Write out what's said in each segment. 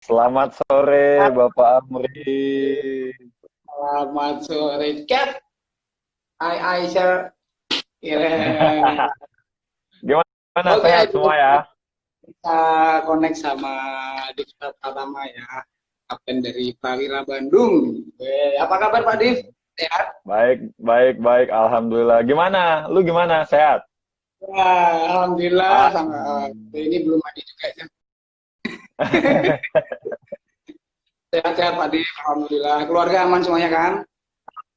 Selamat sore, Bapak Amri. Selamat sore, Cat. Hai, Aisyah. Ya. Gimana, Oke, sehat semua ya? kita connect sama Dikta Pratama ya, Kapten dari Prawira Bandung. Apa kabar Pak Div? Sehat? Baik, baik, baik. Alhamdulillah. Gimana? Lu gimana? Sehat? Wah, Alhamdulillah. Ah. Sama ini belum mandi juga ya. Sehat-sehat Pak Div, Alhamdulillah. Keluarga aman semuanya kan?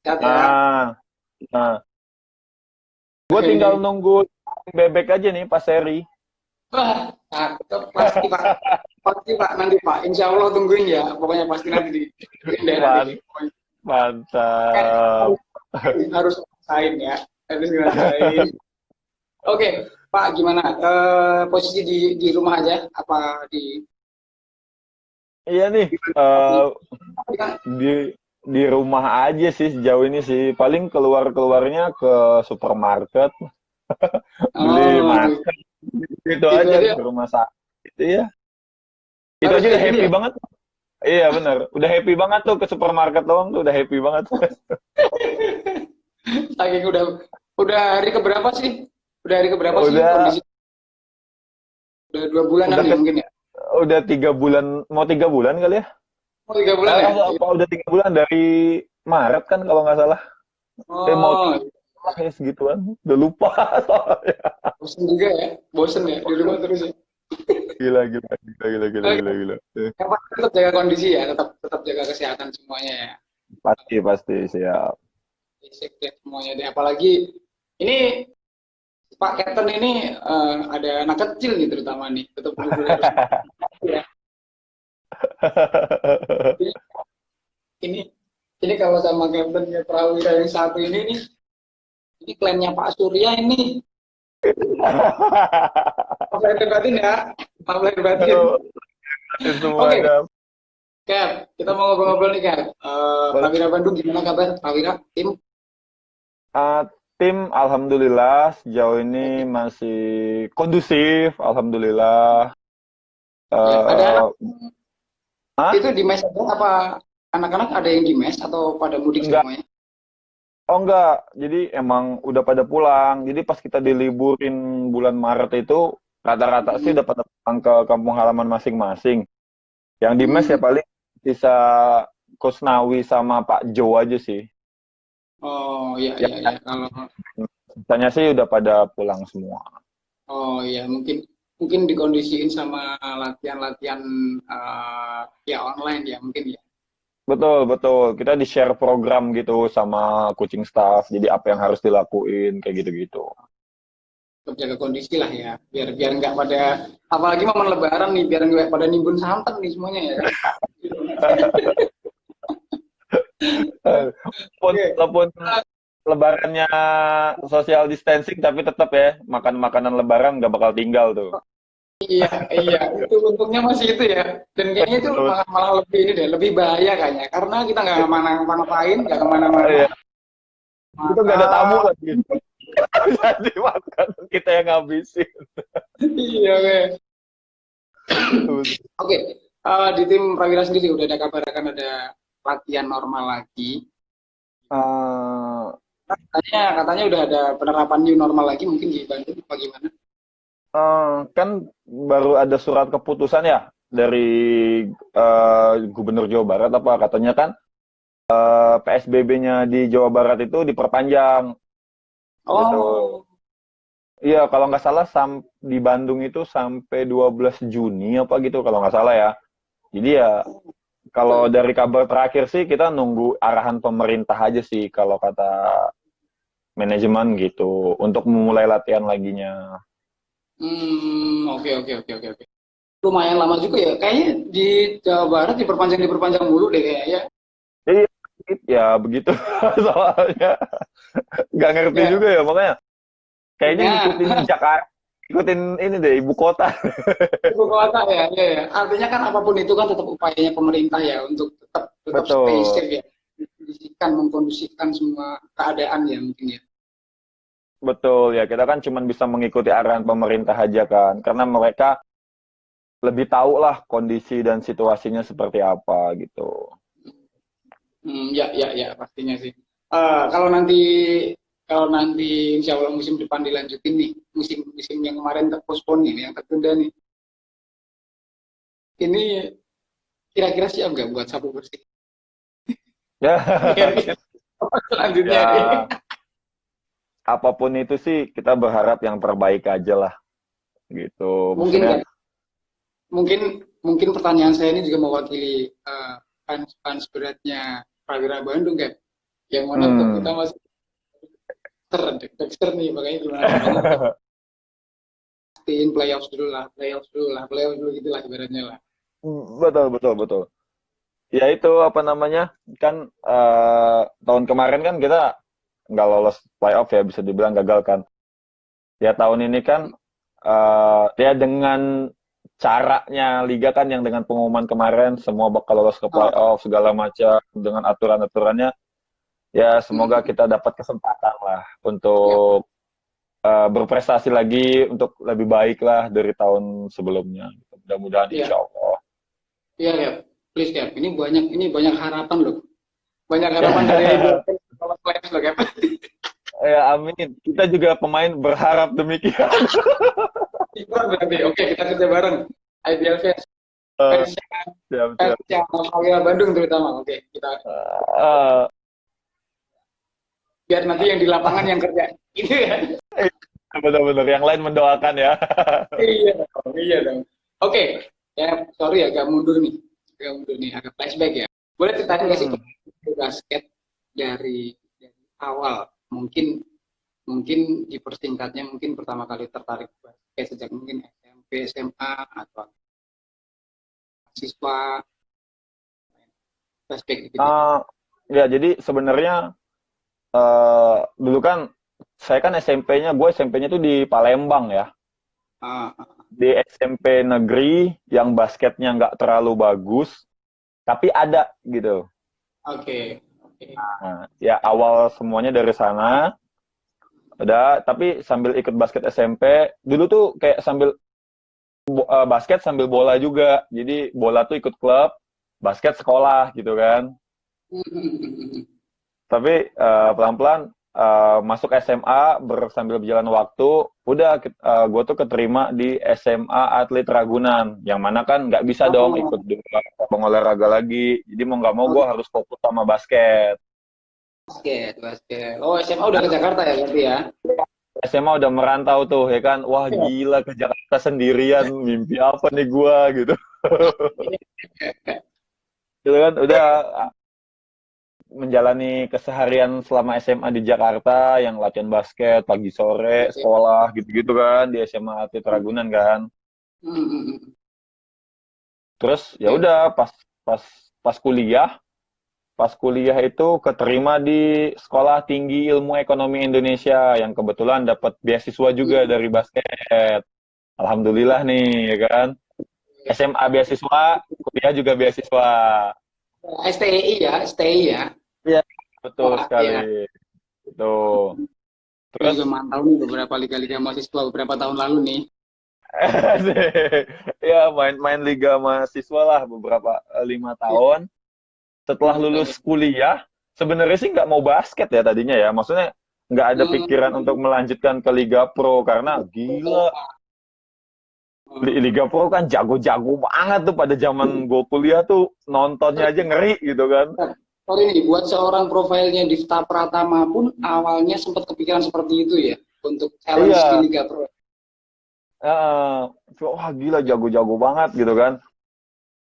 Sehat ya? Ah, nah. Gue tinggal nunggu bebek aja nih, Pak Seri. Wah, cakep. Pasti Pak. Pasti Pak, nanti Pak. Insya Allah tungguin ya. Pokoknya pasti nanti ditungguin deh nanti. Man- Mantap. Harus ngerasain ya, harus ngerasain. Oke, Pak, gimana? Posisi di rumah aja? Apa Iya nih, di, eh, kan? di di rumah aja sih sejauh ini sih. Paling keluarnya ke supermarket, beli Oh, makan, gitu itu aja aja. ke rumah sakit. Iya. Itu Harus aja udah kayak gini happy ya? banget. Iya benar. Udah happy banget tuh ke supermarket doang tuh udah happy banget. Saking udah hari keberapa sih? Udah hari keberapa sih Udah kondisi? Udah 2 bulanan udah nih ke mungkin ya? udah 3 bulan, mau 3 bulan kali ya? Oh, 3 bulan ya? Apa udah 3 bulan dari Maret kan kalau nggak salah? Mau Oh, 3 bulan ya segituan. Udah lupa soalnya. bosen juga ya? Bosen ya di rumah terus ya? Gila gila gila gila gila Oke, gila gila. yang pasti tetap jaga kondisi ya, tetap tetap jaga kesehatan semuanya ya. Pasti pasti siap. Basic deh semuanya deh. Apalagi ini Pak Captain ini ada anak kecil nih terutama nih, betul-betul harus ya. Ini ini kalau sama Captain Prawira yang satu ini klaimnya Pak Surya ini. Maaf lahir batin ya, maaf lahir batin. Aduh, semua Oke, ada. Cap, kita mau ngobrol-ngobrol nih Cap. Boleh. Prawira Bandung gimana kabar? Prawira tim? Ah, tim alhamdulillah sejauh ini Oke. masih kondusif, alhamdulillah. Ya, ada anak eh itu di mes aja apa anak-anak ada yang di mes atau pada mudik enggak, semuanya? oh enggak. Jadi emang udah pada pulang. Jadi pas kita diliburin bulan Maret itu rata-rata sih Hmm. udah pada pulang ke kampung halaman masing-masing. Yang di mes ya Hmm. paling bisa Kusnawi sama Pak Jo aja sih. Oh, iya, Ya, iya, iya. Kalau sisanya sih udah pada pulang semua. oh iya, mungkin mungkin dikondisiin sama latihan-latihan ya online ya mungkin ya. Betul, betul. Kita di-share program gitu sama coaching staff. Jadi apa yang harus dilakuin kayak gitu-gitu. Tetap jaga kondisi lah ya. Biar biar nggak pada apalagi momen Lebaran nih, biar nggak pada nimbun santan nih semuanya ya. Oke. Walaupun lebarannya social distancing tapi tetap ya makan makanan lebaran nggak bakal tinggal tuh. Iya, iya. Itu untungnya masih itu ya. Dan kayaknya itu Betul. malah malah lebih ini deh, lebih bahaya kayaknya. Karena kita nggak kemana-ngapain, nggak kemana-mana. Iya, itu nggak ada tamu Maka lagi. Jadi makan kita yang ngabisin. iya, oke. Oke, di tim Prawira sendiri udah ada kabar akan ada latihan normal lagi. Eh, Katanya udah ada penerapan new normal lagi mungkin di Bandung apa gimana? kan baru ada surat keputusan ya dari Gubernur Jawa Barat apa katanya kan PSBB-nya di Jawa Barat itu diperpanjang gitu. Oh, Iya, kalau nggak salah di Bandung itu sampai 12 Juni apa gitu kalau nggak salah ya. Jadi ya kalau dari kabar terakhir sih kita nunggu arahan pemerintah aja sih kalau kata manajemen gitu untuk memulai latihan laginya. oke oke oke oke oke. Lumayan lama juga ya. Kayaknya di Jawa Barat diperpanjang mulu deh kayaknya. Iya, ya begitu soalnya nggak ngerti Ya, juga ya makanya kayaknya ya. ngikutin Jakarta, ngikutin ini deh ibu kota. Ibu kota ya, ya, ya. Artinya kan apapun itu kan tetap upayanya pemerintah ya untuk tetap tetap stay Betul, safe ya, mengkondisikan semua keadaan ya mungkin ya. betul ya kita kan cuma bisa mengikuti arahan pemerintah aja kan karena mereka lebih tahu lah kondisi dan situasinya seperti apa gitu. Ya, pastinya sih. Kalau nanti insya Allah musim depan dilanjutin nih, musim yang kemarin terpospon nih, yang tertunda nih, ini kira-kira siap nggak buat sapu bersih? Ya, Kira-kira selanjutnya ya nih. apapun itu sih kita berharap yang terbaik aja lah gitu. Mungkin Maksudnya, kan, mungkin pertanyaan saya ini juga mewakili fans beratnya Prawira Bandung kan, yang mana klub kita hmm, masih Dexter nih, makanya gimana caranya tetap pastiin playoffs dulu gitulah ibaratnya lah. betul betul betul. Ya itu apa namanya kan tahun kemarin kan kita nggak lolos playoff ya bisa dibilang gagal kan. Ya tahun ini kan ya dengan caranya liga kan yang dengan pengumuman kemarin semua bakal lolos ke Oh, playoff segala macam dengan aturan-aturannya ya semoga kita dapat kesempatan lah ya, untuk berprestasi lagi untuk lebih baik lah dari tahun sebelumnya. Mudah-mudahan ya, insya Allah. ya, please ya, ini banyak harapan loh, banyak harapan dari dua tim kalau playoffs loh Cap. Ya amin. Kita juga pemain berharap demikian. Iqbal berarti, oke kita kerja bareng. IBL fans, Eh, fans siap fans siap. yang Prawira Bandung terutama, oke kita Eh, biar nanti yang di lapangan yang kerja, gitu ya. benar-benar yang lain mendoakan ya. Iya dong, iya dong. Oke, ya sorry agak flashback ya. Boleh ceritain nggak sih Hmm. basket dari awal? Mungkin dipersingkatnya mungkin pertama kali tertarik basket sejak mungkin SMP, SMA atau siswa basket gitu. Eh, ya jadi sebenarnya dulu kan saya kan gue SMP-nya tuh di Palembang ya. Ah, Di SMP negeri yang basketnya nggak terlalu bagus, tapi ada gitu. oke, oke. Nah, ya awal semuanya dari sana. Udah, tapi sambil ikut basket SMP, dulu tuh kayak sambil basket sambil bola juga. Jadi bola tuh ikut klub, basket sekolah gitu kan. Tapi pelan-pelan masuk SMA sambil berjalan waktu, udah gue tuh keterima di SMA Atlet Ragunan, yang mana kan nggak bisa dong Oh, ikut cabang olahraga lagi. Jadi mau nggak mau oh, gue harus fokus sama basket. basket. Oh, SMA udah ke Jakarta ya berarti ya? SMA udah merantau tuh ya kan, wah gila ke Jakarta sendirian, mimpi apa nih gue gitu. Gitu kan udah menjalani keseharian selama SMA di Jakarta yang latihan basket pagi sore sekolah gitu-gitu kan di SMA Atlet Ragunan kan. Terus ya Oke. udah pas pas kuliah itu keterima di Sekolah Tinggi Ilmu Ekonomi Indonesia yang kebetulan dapat beasiswa juga dari basket. Alhamdulillah nih ya kan. SMA beasiswa, kuliah juga beasiswa. STI ya, STI ya. Iya, betul Wah, sekali. ya. Itu. Saya Terus juga mantau nih beberapa liga-liga mahasiswa beberapa tahun lalu nih. ya main-main liga mahasiswa lah beberapa 5 tahun. Setelah lulus kuliah, sebenarnya sih nggak mau basket ya tadinya ya. Maksudnya nggak ada pikiran untuk melanjutkan ke Liga Pro karena gila Liga Pro kan jago-jago banget tuh pada zaman gue kuliah tuh nontonnya aja ngeri gitu kan. Sorry nih, buat seorang profilnya Divta Pratama pun awalnya sempat kepikiran seperti itu ya, untuk challenge di Iya, Liga Pro. wah gila jago-jago banget gitu kan.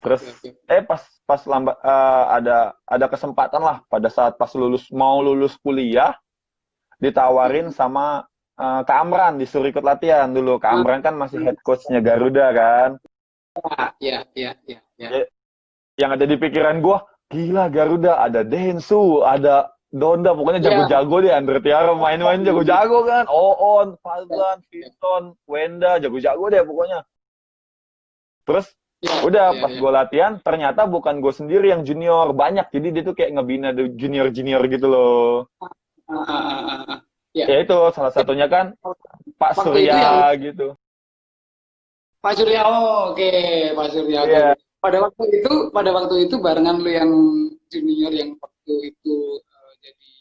Terus Oke, oke. pas pas lambat ada kesempatan lah pada saat pas mau lulus kuliah ditawarin sama Kak Amran disuruh ikut latihan dulu. Kak Ah, Amran kan masih head coachnya Garuda kan. ya. Ya, yang ada di pikiran gue, gila Garuda ada Densu, ada Donda, pokoknya Ya, jago-jago deh. Andre Tiara main-main jago-jago kan. Oon, Fazlan, Vinton, Wenda, jago-jago deh pokoknya. Terus udah pas ya. gue latihan, ternyata bukan gue sendiri yang junior, banyak. Jadi dia tuh kayak ngebina junior-junior gitu loh. Ah, ah, ah, ah, ah. Ya, Ya itu salah satunya kan Pak waktu itu yang Surya gitu. Pak Surya, oh, oke, Pak Surya, oke. Iya. Pada waktu itu barengan lu yang junior yang waktu itu jadi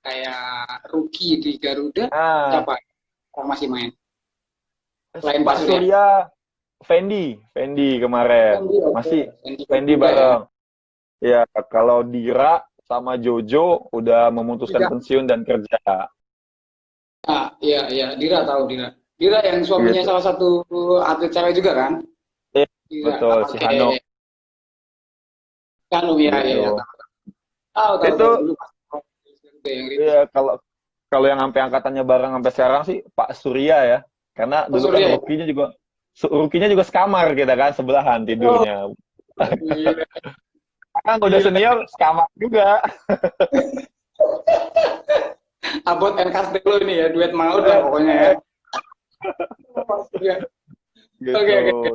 kayak rookie di Garuda, Ah, siapa yang masih main? Selain Pak Pak Surya. Surya, Fendi kemarin. Fendi, oke. Masih Fendi Fendi juga ya. bareng. Ya, kalau Dira sama Jojo udah memutuskan Juga. pensiun dan kerja. Ah, iya, iya, Dira tahu Dira. Dira yang suaminya Gitu. salah satu atlet cewek juga kan? Iya, Dira, betul, si oke. Hano. Kan, ya, ya, ya, Gitu. tahu. Tahu, tahu, Itu tahu dulu pas Garuda yang rintis. ya kalau kalau yang sampai angkatannya bareng sampai sekarang sih Pak Surya ya. Karena Pak dulu kan Surya ya? rukinya juga sekamar kita kan sebelahan Oh, tidurnya. gila, Kan udah gila. senior sekamar juga. Abot and Castello ini ya, duet maut lah pokoknya ya. Pak Surya. Oke, Gitu. oke.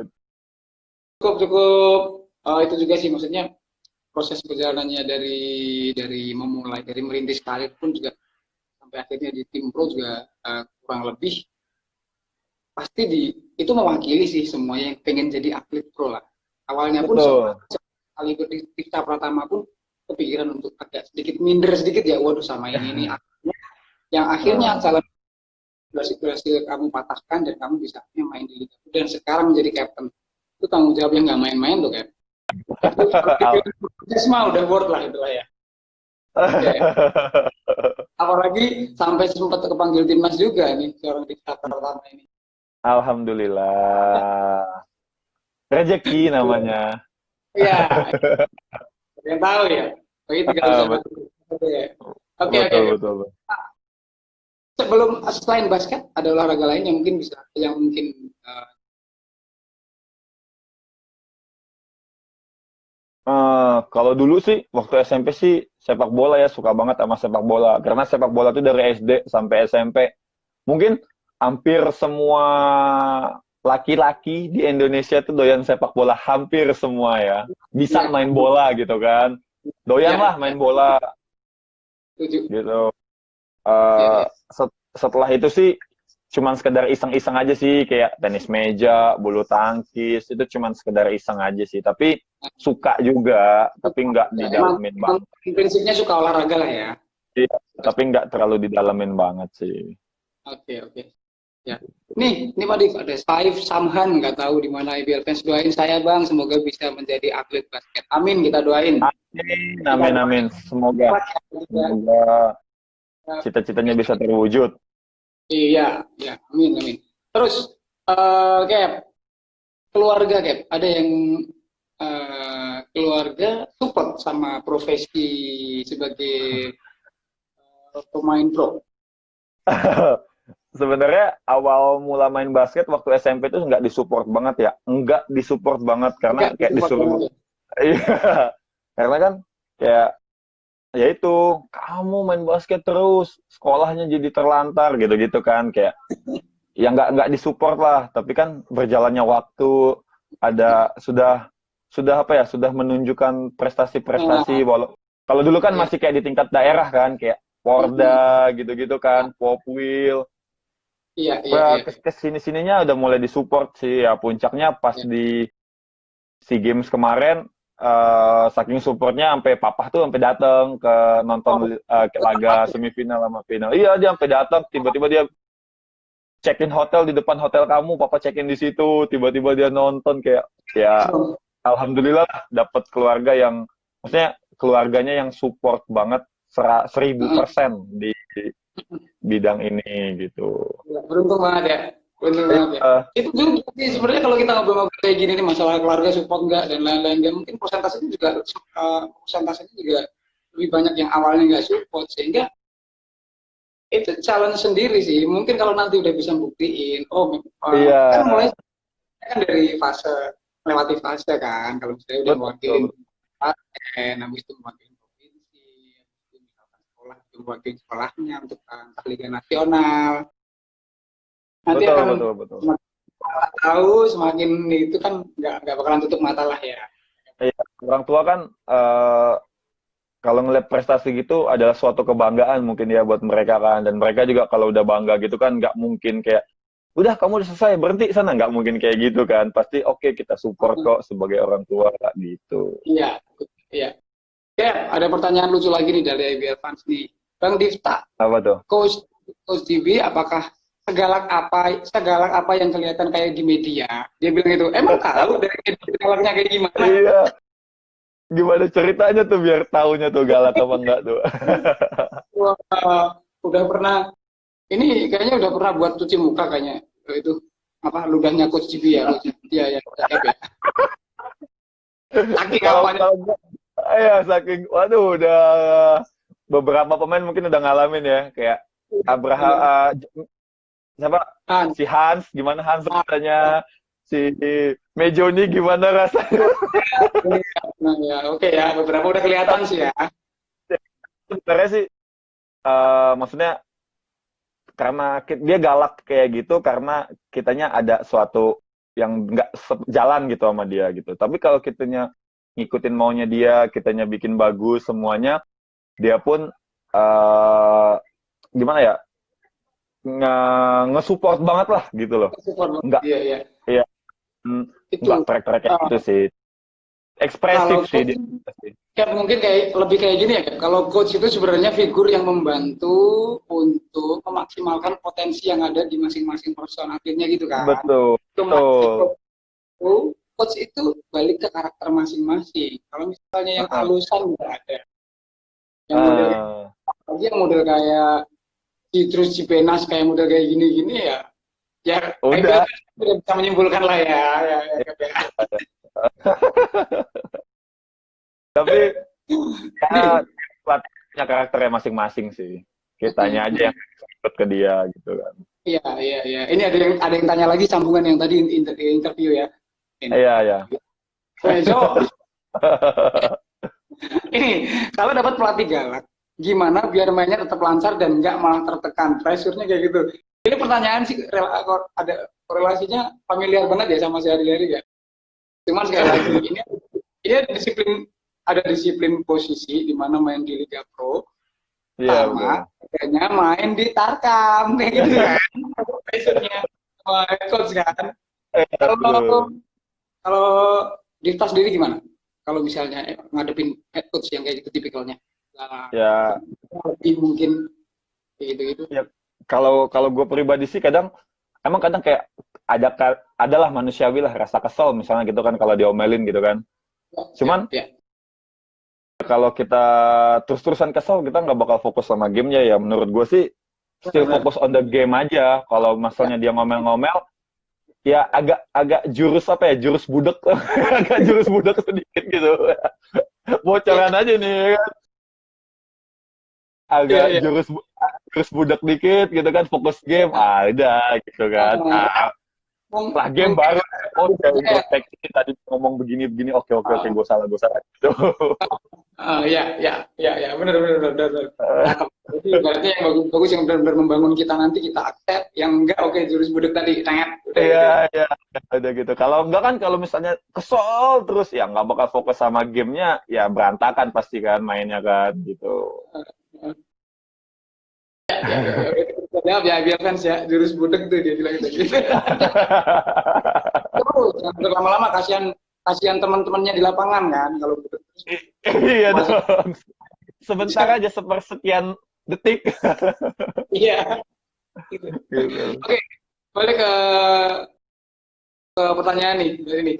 Cukup, cukup. Itu juga sih maksudnya proses perjalanannya dari memulai dari merintis karir pun juga sampai akhirnya di tim pro juga kurang lebih pasti itu mewakili sih semuanya yang pengen jadi atlet pro lah. Awalnya pun Betul. sekali ikut di Tirta Pratama pun kepikiran untuk agak sedikit minder sedikit ya, waduh sama ini akhirnya yang akhirnya Hmm. jalan berhasil kamu patahkan dan kamu bisa main di Liga dan sekarang menjadi captain itu tanggung jawab yang nggak main-main tuh kan. Itu kalau dibilang mah udah worth lah itu lah ya. Ya, ya. Apalagi sampai sempat kepanggil timnas juga nih seorang diktator pertama ini. Alhamdulillah. Rezeki namanya. Iya, yang tahu ya. Oke, tinggal di sana. Betul, Oke, oke, betul, oke. betul. Sebelum selain basket, ada olahraga lain yang mungkin Kalau dulu sih, waktu SMP sih sepak bola ya, suka banget sama sepak bola. Karena sepak bola tuh dari SD sampai SMP. Mungkin hampir semua laki-laki di Indonesia tuh doyan sepak bola, hampir semua ya. Bisa ya, main bola gitu kan. Doyan ya, lah ya, main bola setuju. gitu. Ya, Eh, ya. setelah itu sih cuman sekedar iseng-iseng aja sih, kayak tenis meja, bulu tangkis, itu cuman sekedar iseng aja sih. Tapi suka juga, tapi nggak Ya, emang, didalemin emang banget. prinsipnya suka olahraga lah ya. Iya, tapi nggak terlalu didalemin banget sih. Oke, oke. Ya. Nih Pak Div, ada Saif Samhan, nggak tahu di mana IBL fans, doain saya Bang, semoga bisa menjadi atlet basket. Amin, kita doain. Amin, Kita amin, doain. amin. Semoga cita-citanya bisa terwujud. Iya, ya, amin, amin. Terus, Cap, keluarga Cap, ada yang keluarga support sama profesi sebagai pemain pro. Sebenarnya awal mula main basket waktu SMP itu nggak disupport banget ya. Nggak disupport banget karena Enggak, kayak support disuruh. banget. Iya. Karena kan kayak ya itu kamu main basket terus sekolahnya jadi terlantar gitu-gitu kan kayak ya nggak disupport lah, tapi kan berjalannya waktu ada sudah apa ya, sudah menunjukkan prestasi-prestasi. Nah, Kalau dulu kan ya. masih kayak di tingkat daerah kan, kayak Porda gitu-gitu kan, Popwil. Iya, iya, iya. Kesini-sininya udah mulai disupport sih ya, puncaknya pas Ya. di SEA Games kemarin, saking supportnya sampai papa tuh sampai datang ke nonton ke laga semifinal sama final. Iya, dia sampai datang, tiba-tiba dia check-in hotel di depan hotel kamu, papa check-in di situ, tiba-tiba dia nonton kayak ya alhamdulillah dapat keluarga yang maksudnya keluarganya yang support banget 1000% di bidang ini gitu. Beruntung banget ya. Beruntung banget ya. Itu juga sih sebenarnya kalau kita ngobrol-ngobrol kayak gini nih masalah keluarga support enggak dan lain-lain, dan mungkin persentasenya juga lebih banyak yang awalnya nggak support, sehingga itu challenge sendiri sih. Mungkin kalau nanti udah bisa buktiin, Iya, kan mulai kan dari melewati fase kan. Kalau misalnya udah mewakilin betul. kabupaten, habis itu mewakilin provinsi, habis itu misalkan sekolah itu mewakilin sekolahnya untuk antar liga nasional. Nanti Betul, akan betul, betul. semakin tahu, semakin itu kan nggak bakalan tutup mata lah ya. Iya, orang tua kan kalau ngeliat prestasi gitu adalah suatu kebanggaan mungkin ya buat mereka kan, dan mereka juga kalau udah bangga gitu kan nggak mungkin kayak udah kamu udah selesai, berhenti sana. Nggak mungkin kayak gitu kan. Pasti oke, kita support kok sebagai orang tua gitu. Iya, iya. Ya, ada pertanyaan lucu lagi nih dari IBL Fans nih. Bang Difta, Apa tuh? Coach Coach DB apakah segalak apa yang kelihatan kayak di media? Dia bilang itu, emang tahu dari media galaknya kayak gimana? Iya. Gimana ceritanya tuh biar taunya tuh galak apa enggak tuh? Wah, udah pernah, ini kayaknya udah pernah buat cuci muka kayaknya. Itu apa ludahnya Coach DB ya? Iya, ya, ya. Saking apanya? Ya saking, waduh udah beberapa pemain mungkin udah ngalamin ya, kayak Abraham, siapa? Hans. Si Hans, gimana Hans rasanya? Si Mejoni gimana rasanya? Nah, ya, oke ya, beberapa udah kelihatan sih ya. Sebenarnya sih, maksudnya karena dia galak kayak gitu karena kitanya ada suatu yang nggak jalan gitu sama dia gitu. Tapi kalau kitanya ngikutin maunya dia, kitanya bikin bagus semuanya, dia pun gimana ya, nge-support banget lah gitu loh. Nggak, iya. iya, nggak trek-trek kayak gitu sih. Ekspresif sih dia. Ya mungkin lebih kayak gini ya. Kalau coach itu sebenarnya figur yang membantu untuk memaksimalkan potensi yang ada di masing-masing person akhirnya gitu kan. Betul. Coach itu balik ke karakter masing-masing. Kalau misalnya yang halusan nggak ada. Yang model kayak Citrus Cipenas kayak model kayak gini-gini ya. Ya udah bisa menyimpulkan lah ya. Tapi ya pelatihnya karakternya masing-masing sih. Kitanya aja yang ikut ke dia gitu kan. Iya. Ini ada yang tanya lagi sambungan yang tadi interview ya. Iya. So, ini kalau dapat pelatih galak, gimana biar mainnya tetap lancar dan nggak malah tertekan? Pressure-nya kayak gitu. Ini pertanyaan sih ada korelasinya familiar banget ya sama sehari-hari ya. Cuman sekali lagi ini ada disiplin posisi di mana main di Liga Pro sama kayaknya main di Tarkam kayak gitu kan. Pressure-nya sama coach kan. Kalau Difta sendiri gimana? Kalau misalnya ngadepin head coach yang kayak gitu tipikalnya, ya lebih mungkin kayak gitu. Ya, kalau gue pribadi sih kadang kayak adalah manusiawi lah rasa kesel misalnya gitu kan kalau diomelin gitu kan. Cuman kalau kita terus-terusan kesel kita nggak bakal fokus sama gamenya ya. Menurut gue sih still fokus on the game aja. Kalau misalnya dia ngomel-ngomel ya agak jurus budak agak jurus budak sedikit gitu. Bocoran aja nih kan. Agak jurus budak dikit gitu kan, fokus game udah gitu kan. Lah game baru introspeksi tadi ngomong begini oke gue salah gitu. Ya benar. Berarti yang bagus yang benar-benar membangun kita nanti kita accept, yang enggak oke jurus budak tadi tangan. Iya udah gitu. Kalau enggak kan kalau misalnya kesel terus ya nggak bakal fokus sama gamenya ya berantakan pasti kan mainnya kan gitu. Ya biar fans ya jurus budak tuh dia bilang gitu. Terus lama-lama kasihan teman-temannya di lapangan kan kalau budak. Iya dong. Sebentar aja sepersekian detik. Iya. Gitu. Oke, balik ke pertanyaan nih dari ini.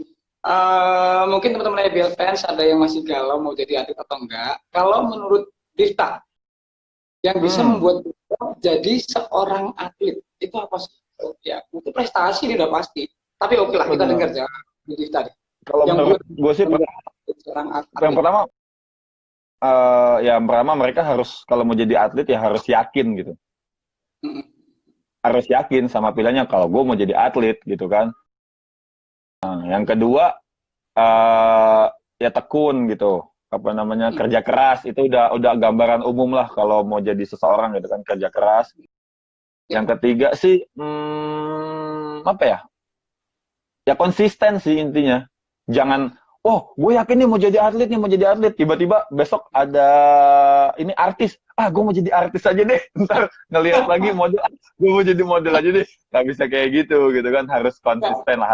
Mungkin teman-teman IBL fans ada yang masih galau mau jadi atlet atau enggak. Kalau menurut Difta yang bisa membuat jadi seorang atlet itu apa sih? Ya, itu prestasi udah pasti. Tapi oke lah kita dengar ya Difta. Kalau menurut gue sih yang pertama mereka harus kalau mau jadi atlet ya harus yakin gitu. Harus yakin sama pilihannya kalau gue mau jadi atlet gitu kan. Nah, yang kedua ya tekun gitu. Apa namanya kerja keras itu udah gambaran umum lah kalau mau jadi seseorang gitu kan, kerja keras. Yang ketiga sih apa ya? Ya konsisten sih intinya. Jangan oh gue yakin nih mau jadi atlet nih, mau jadi atlet. Tiba-tiba besok ada ini artis, gue mau jadi artis aja deh. Ntar ngelihat lagi model, gue mau jadi model aja deh. Gak bisa kayak gitu kan, harus Ya, konsisten lah,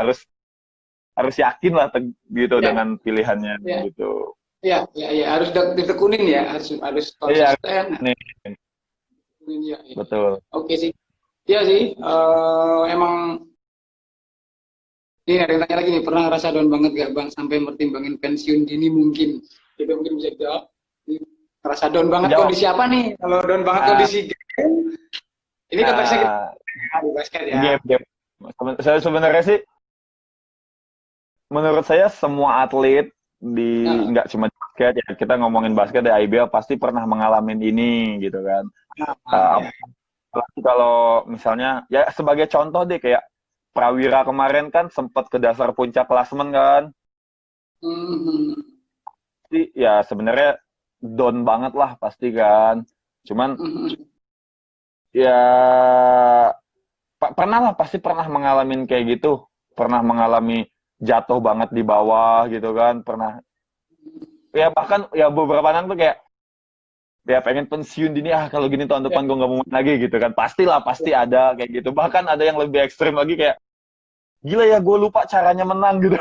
harus yakin lah gitu ya, dengan pilihannya ya, gitu. ya, ya, ya. Harus ditekunin ya, harus Iya konsisten. nih, Ya, ya. betul. Oke sih. Iya sih, emang ini ada yang tanya lagi nih, pernah ngerasa down banget gak Bang sampai mertimbangin pensiun dini mungkin? Itu mungkin bisa dijawab. Ngerasa down banget Jawab. kondisi apa nih? Kalau down banget Nah, kondisi ini konteksnya kita di basket ya. game. Saya sebenarnya sih, menurut saya semua atlet Nah, nggak cuma di basket ya, kita ngomongin basket di IBL pasti pernah mengalami ini gitu kan. ya. Apalagi kalau misalnya ya sebagai contoh deh kayak Prawira kemarin kan sempat ke dasar puncak klasemen kan. Hmm, Jadi ya sebenarnya down banget lah pasti kan. Cuman hmm, ya pernah lah, pasti pernah mengalami kayak gitu, pernah mengalami jatuh banget di bawah gitu kan, pernah ya bahkan ya beberapa anak tuh kayak ya pengen pensiun dini, kalau gini tahun ya. depan gue nggak mau main lagi gitu kan, pastilah pasti ada kayak gitu, bahkan ada yang lebih ekstrim lagi kayak gila ya gue lupa caranya menang gitu.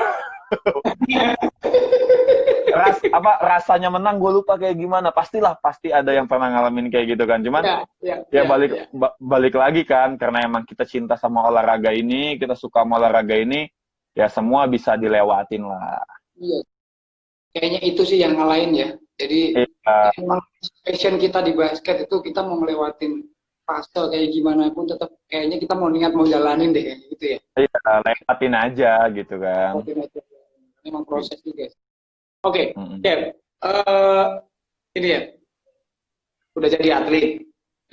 Rasanya menang gue lupa kayak gimana, pastilah pasti ada yang pernah ngalamin kayak gitu kan, cuman Ya, ya, ya ya, ya. balik lagi kan, karena emang kita cinta sama olahraga ini, kita suka sama olahraga ini, ya semua bisa dilewatin lah. Iya. Kayaknya itu sih yang ngalahin ya. Jadi Iya, emang passion kita di basket itu kita mau ngelewatin fase kayak gimana pun tetap kayaknya kita mau niat mau jalanin deh kayak gitu ya. iya, lewatin aja gitu kan. Memang proses juga. Oke, Mm-mm. Dev. Ini ya, udah jadi atlet,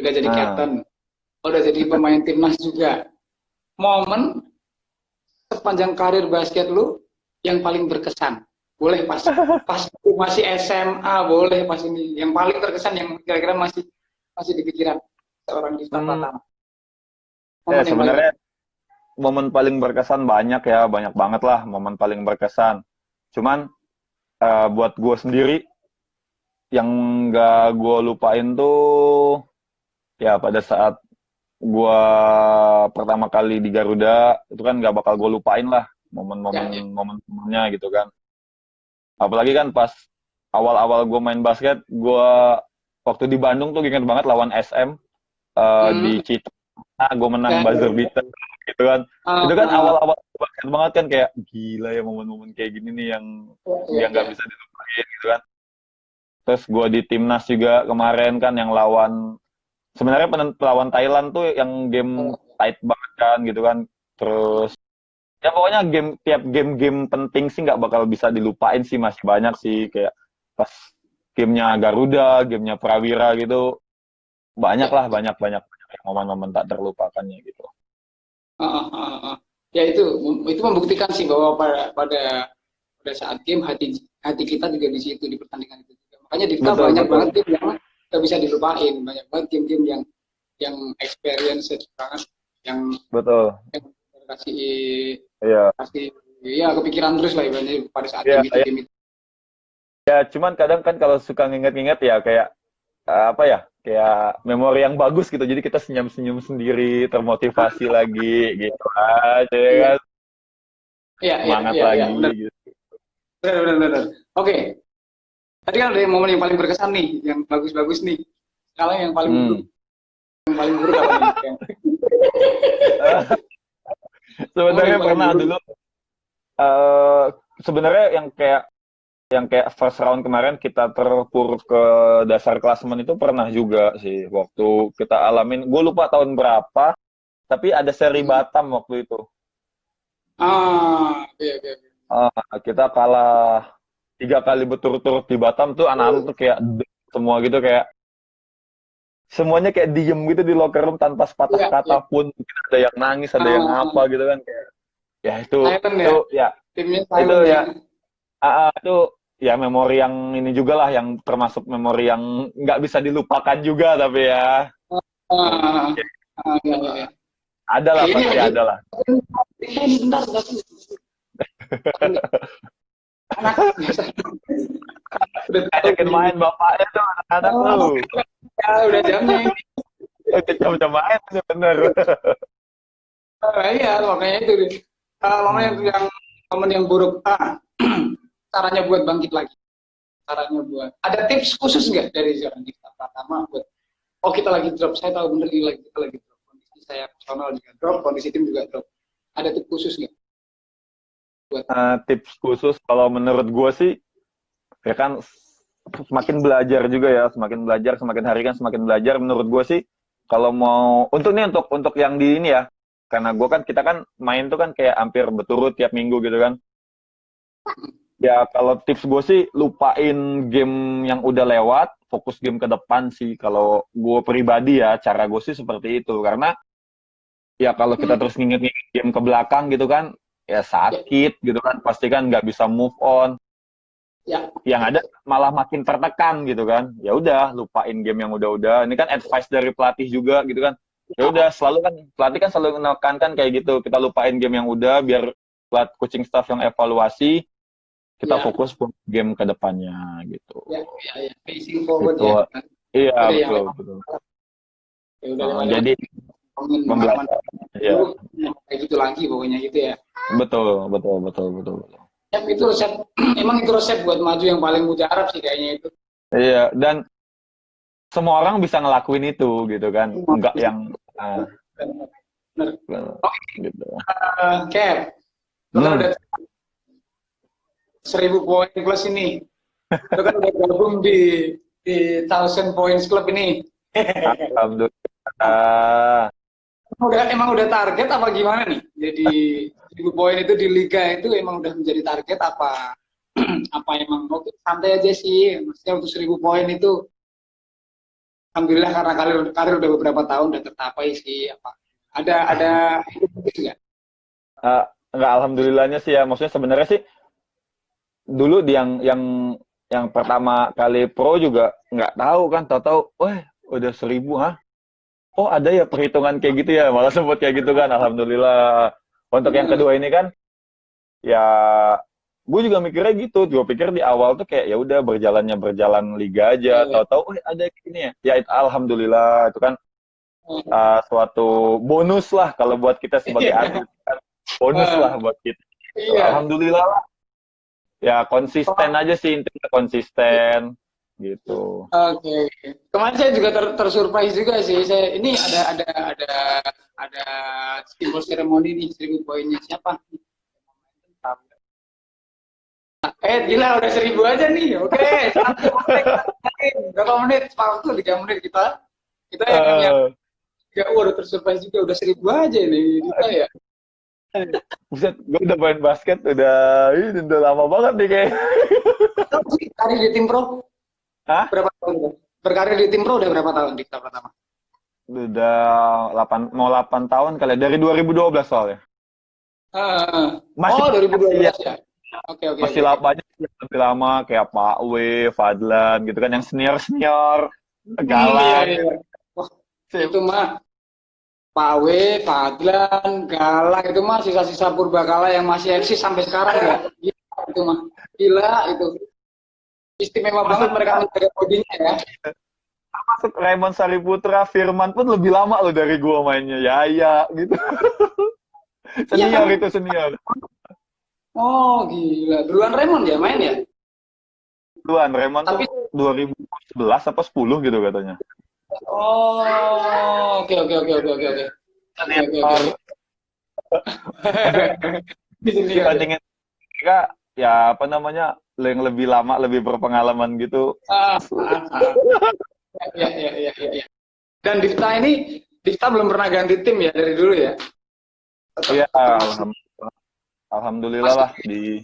udah jadi Nah, captain, udah jadi pemain timnas juga. Momen sepanjang karir basket lu yang paling berkesan. Boleh pas masih SMA, boleh pas ini. Yang paling terkesan yang kira-kira masih di pikiran seorang Dista hmm, Pratama. ya Momen yang paling sebenarnya momen paling berkesan banyak ya, banyak banget lah momen paling berkesan. Cuman buat gue sendiri yang gak gue lupain tuh ya pada saat gue pertama kali di Garuda itu kan gak bakal gue lupain lah ya, ya. momen-momennya gitu kan. Apalagi kan pas awal-awal gue main basket, gue waktu di Bandung tuh inget banget lawan SM di Hmm, Citra, gue menang ya, buzzer beater gitu kan. Itu kan uh, awal-awal basket banget kan, kayak gila ya momen-momen kayak gini nih ya, yang nggak ya. bisa dilupain gitu kan. Terus gue di timnas juga kemarin kan yang lawan, sebenarnya lawan Thailand tuh yang game tight banget kan gitu kan. Terus ya pokoknya tiap game-game penting sih nggak bakal bisa dilupain sih, masih banyak sih kayak pas gamenya Garuda, gamenya Prawira gitu, banyak Ya, lah, banyak momen-momen tak terlupakannya gitu. Ya itu membuktikan sih bahwa pada saat game hati kita juga di situ di pertandingan itu juga. Makanya Difta Betul banyak betul banget game yang nggak bisa dilupain, banyak banget game-game yang experience banget, yang, betul. yang kasih Iya, kasih ya kepikiran terus lah ibaratnya pada saat iya, iya. game itu. Ya cuman kadang kan kalau suka nginget-nginget ya kayak apa ya, kayak memori yang bagus gitu, jadi kita senyum-senyum sendiri, termotivasi lagi gitu aja ya Iya, kan, iya, iya, semangat iya, iya, lagi benar, gitu. benar, benar, benar. Oke, tadi kan ada momen yang paling berkesan nih, yang bagus-bagus nih. Sekarang Hmm. yang paling buruk apa nih? Momen Sebenarnya yang paling pernah buruk. dulu, eh sebenarnya yang kayak first round kemarin kita terpuruk ke dasar klasemen itu pernah juga sih waktu kita alamin, gue lupa tahun berapa, tapi ada seri Hmm. Batam waktu itu. Oke, oke, oke. Kita kalah 3 kali berturut-turut di Batam tuh, anak-anak tuh kayak semua gitu, kayak semuanya kayak diem gitu di locker room tanpa sepatah Iya, kata iya. pun. Mungkin ada yang nangis, ada yang Ah, apa gitu kan, kayak ya silent itu ya, ya timnya itu silent ya. ya itu ya memori yang ini juga lah, yang termasuk memori yang nggak bisa dilupakan juga, tapi ya Ah, iya, iya, iya. ada lah, Ini pasti lagi. ada lah. Ini bentar, bentar. anak biasa udah tahu Ajakin ini. main bapaknya tuh anak-anak Oh, tuh. ya udah jamnya ini. Jam-jam main tuh bener. Iya, makanya itu deh. Makanya itu Hmm. yang momen yang buruk. Caranya buat bangkit lagi. Caranya buat. Ada tips khusus nggak dari seorang kita pertama buat? Oh kita lagi drop. Saya tahu bener ini lagi kita lagi drop. Kondisi saya personal juga drop, kondisi tim juga drop. Ada tips khusus nggak buat? Tips khusus kalau menurut gue sih, ya kan semakin belajar juga ya, semakin belajar, semakin hari kan semakin belajar. Menurut gue sih, kalau mau untuk yang di ini ya, karena gue kan kita kan main tuh kan kayak hampir berturut tiap minggu gitu kan. Ya kalau tips gue sih lupain game yang udah lewat, fokus game ke depan sih. Kalau gue pribadi ya, cara gue sih seperti itu. Karena ya kalau kita terus nginget-nginget game ke belakang gitu kan, ya Ya, sakit gitu kan. Pasti kan nggak bisa move on. ya, Yang ada malah makin tertekan gitu kan. Ya udah lupain game yang udah-udah. Ini kan advice dari pelatih juga gitu kan. Ya udah selalu kan pelatih kan selalu menekankan kayak gitu. Kita lupain game yang udah biar coaching staff yang evaluasi, kita ya, fokus buat game ke depannya gitu. ya, ya, ya. Facing forward Itu ya. iya Oke, yang betul lewat. betul. Ya udah lewat. Jadi Ngomongin pengalaman membelajar. Iya, dulu, kayak gitu lagi pokoknya gitu ya. betul betul betul betul betul. Resep itu resep, emang itu resep buat maju yang paling mujarab sih kayaknya itu. Iya, dan semua orang bisa ngelakuin itu gitu kan. Enggak yang Bener. gitu. Cap, lo kan Hmm. udah 1000 poin plus ini. Lo kan udah gabung di 1000 points club ini. Alhamdulillah. Emang udah target apa gimana nih? Jadi 1000 poin itu di liga itu emang udah menjadi target apa? Apa emang oke, santai aja sih. Maksudnya untuk 1000 poin itu alhamdulillah karena karir udah beberapa tahun udah tercapai sih apa? Ada itu nggak? Enggak alhamdulillahnya sih ya. Maksudnya sebenarnya sih dulu yang pertama kali pro juga nggak tahu kan, tahu-tahu, wah udah 1000 ha? Oh ada ya perhitungan kayak gitu ya, malah sempat kayak gitu kan, alhamdulillah. Untuk yang kedua ini kan, ya gue juga mikirnya gitu, gue pikir di awal tuh kayak ya udah berjalan liga aja, tahu-tahu, ada gini ya, ya alhamdulillah itu kan suatu bonus lah kalau buat kita sebagai atlet kan, bonus lah buat kita. Iya. Alhamdulillah lah, ya konsisten aja sih intinya konsisten gitu. Oke. Kemarin saya juga tersurprise juga sih. Saya ini ada simbol seremoni nih 1000 poinnya siapa? Gila udah 1000 aja nih. Oke, satu menit. Berapa menit? Waktu 3 menit kita yang Eh, ya udah tersurprise juga udah 1000 aja nih kita ya. Buset, gue udah main basket ini udah lama banget nih kayak. Karir di tim pro Hah? berapa tahun? Berkarir di tim pro udah berapa tahun di kita pertama? Udah 8 tahun kali ya. Dari 2012 soalnya. Oh Masih 2012 ya. Oke oke masih oke. banyak yang lebih lama kayak Pak W, Fadlan gitu kan yang senior Iya galak. iya. Wah, itu mah Pak W, Fadlan, Galak itu mah sisa-sisa purbakala yang masih eksis sampai sekarang ya. Gila, itu mah. Gila itu. Istimewa banget Masuk mereka menjaga bodinya ya. masuk Raymond Sariputra, Firman pun lebih lama loh dari gua mainnya. Ya gitu. Iya kan? Senior itu senior. Oh gila. Duluan Raymond ya main ya? Duluan Raymond tuh Tapi 2011 apa 10 gitu katanya. oh oke oke oke oke oke oke. Oke oke oke. Senior. Di sini ya. Dibandingin mereka ya apa namanya yang lebih lama lebih berpengalaman gitu. Ah, ah, ah. Ya, ya, ya, ya, ya. Dan Difta belum pernah ganti tim ya dari dulu ya? Iya Tetap masih alhamdulillah lah di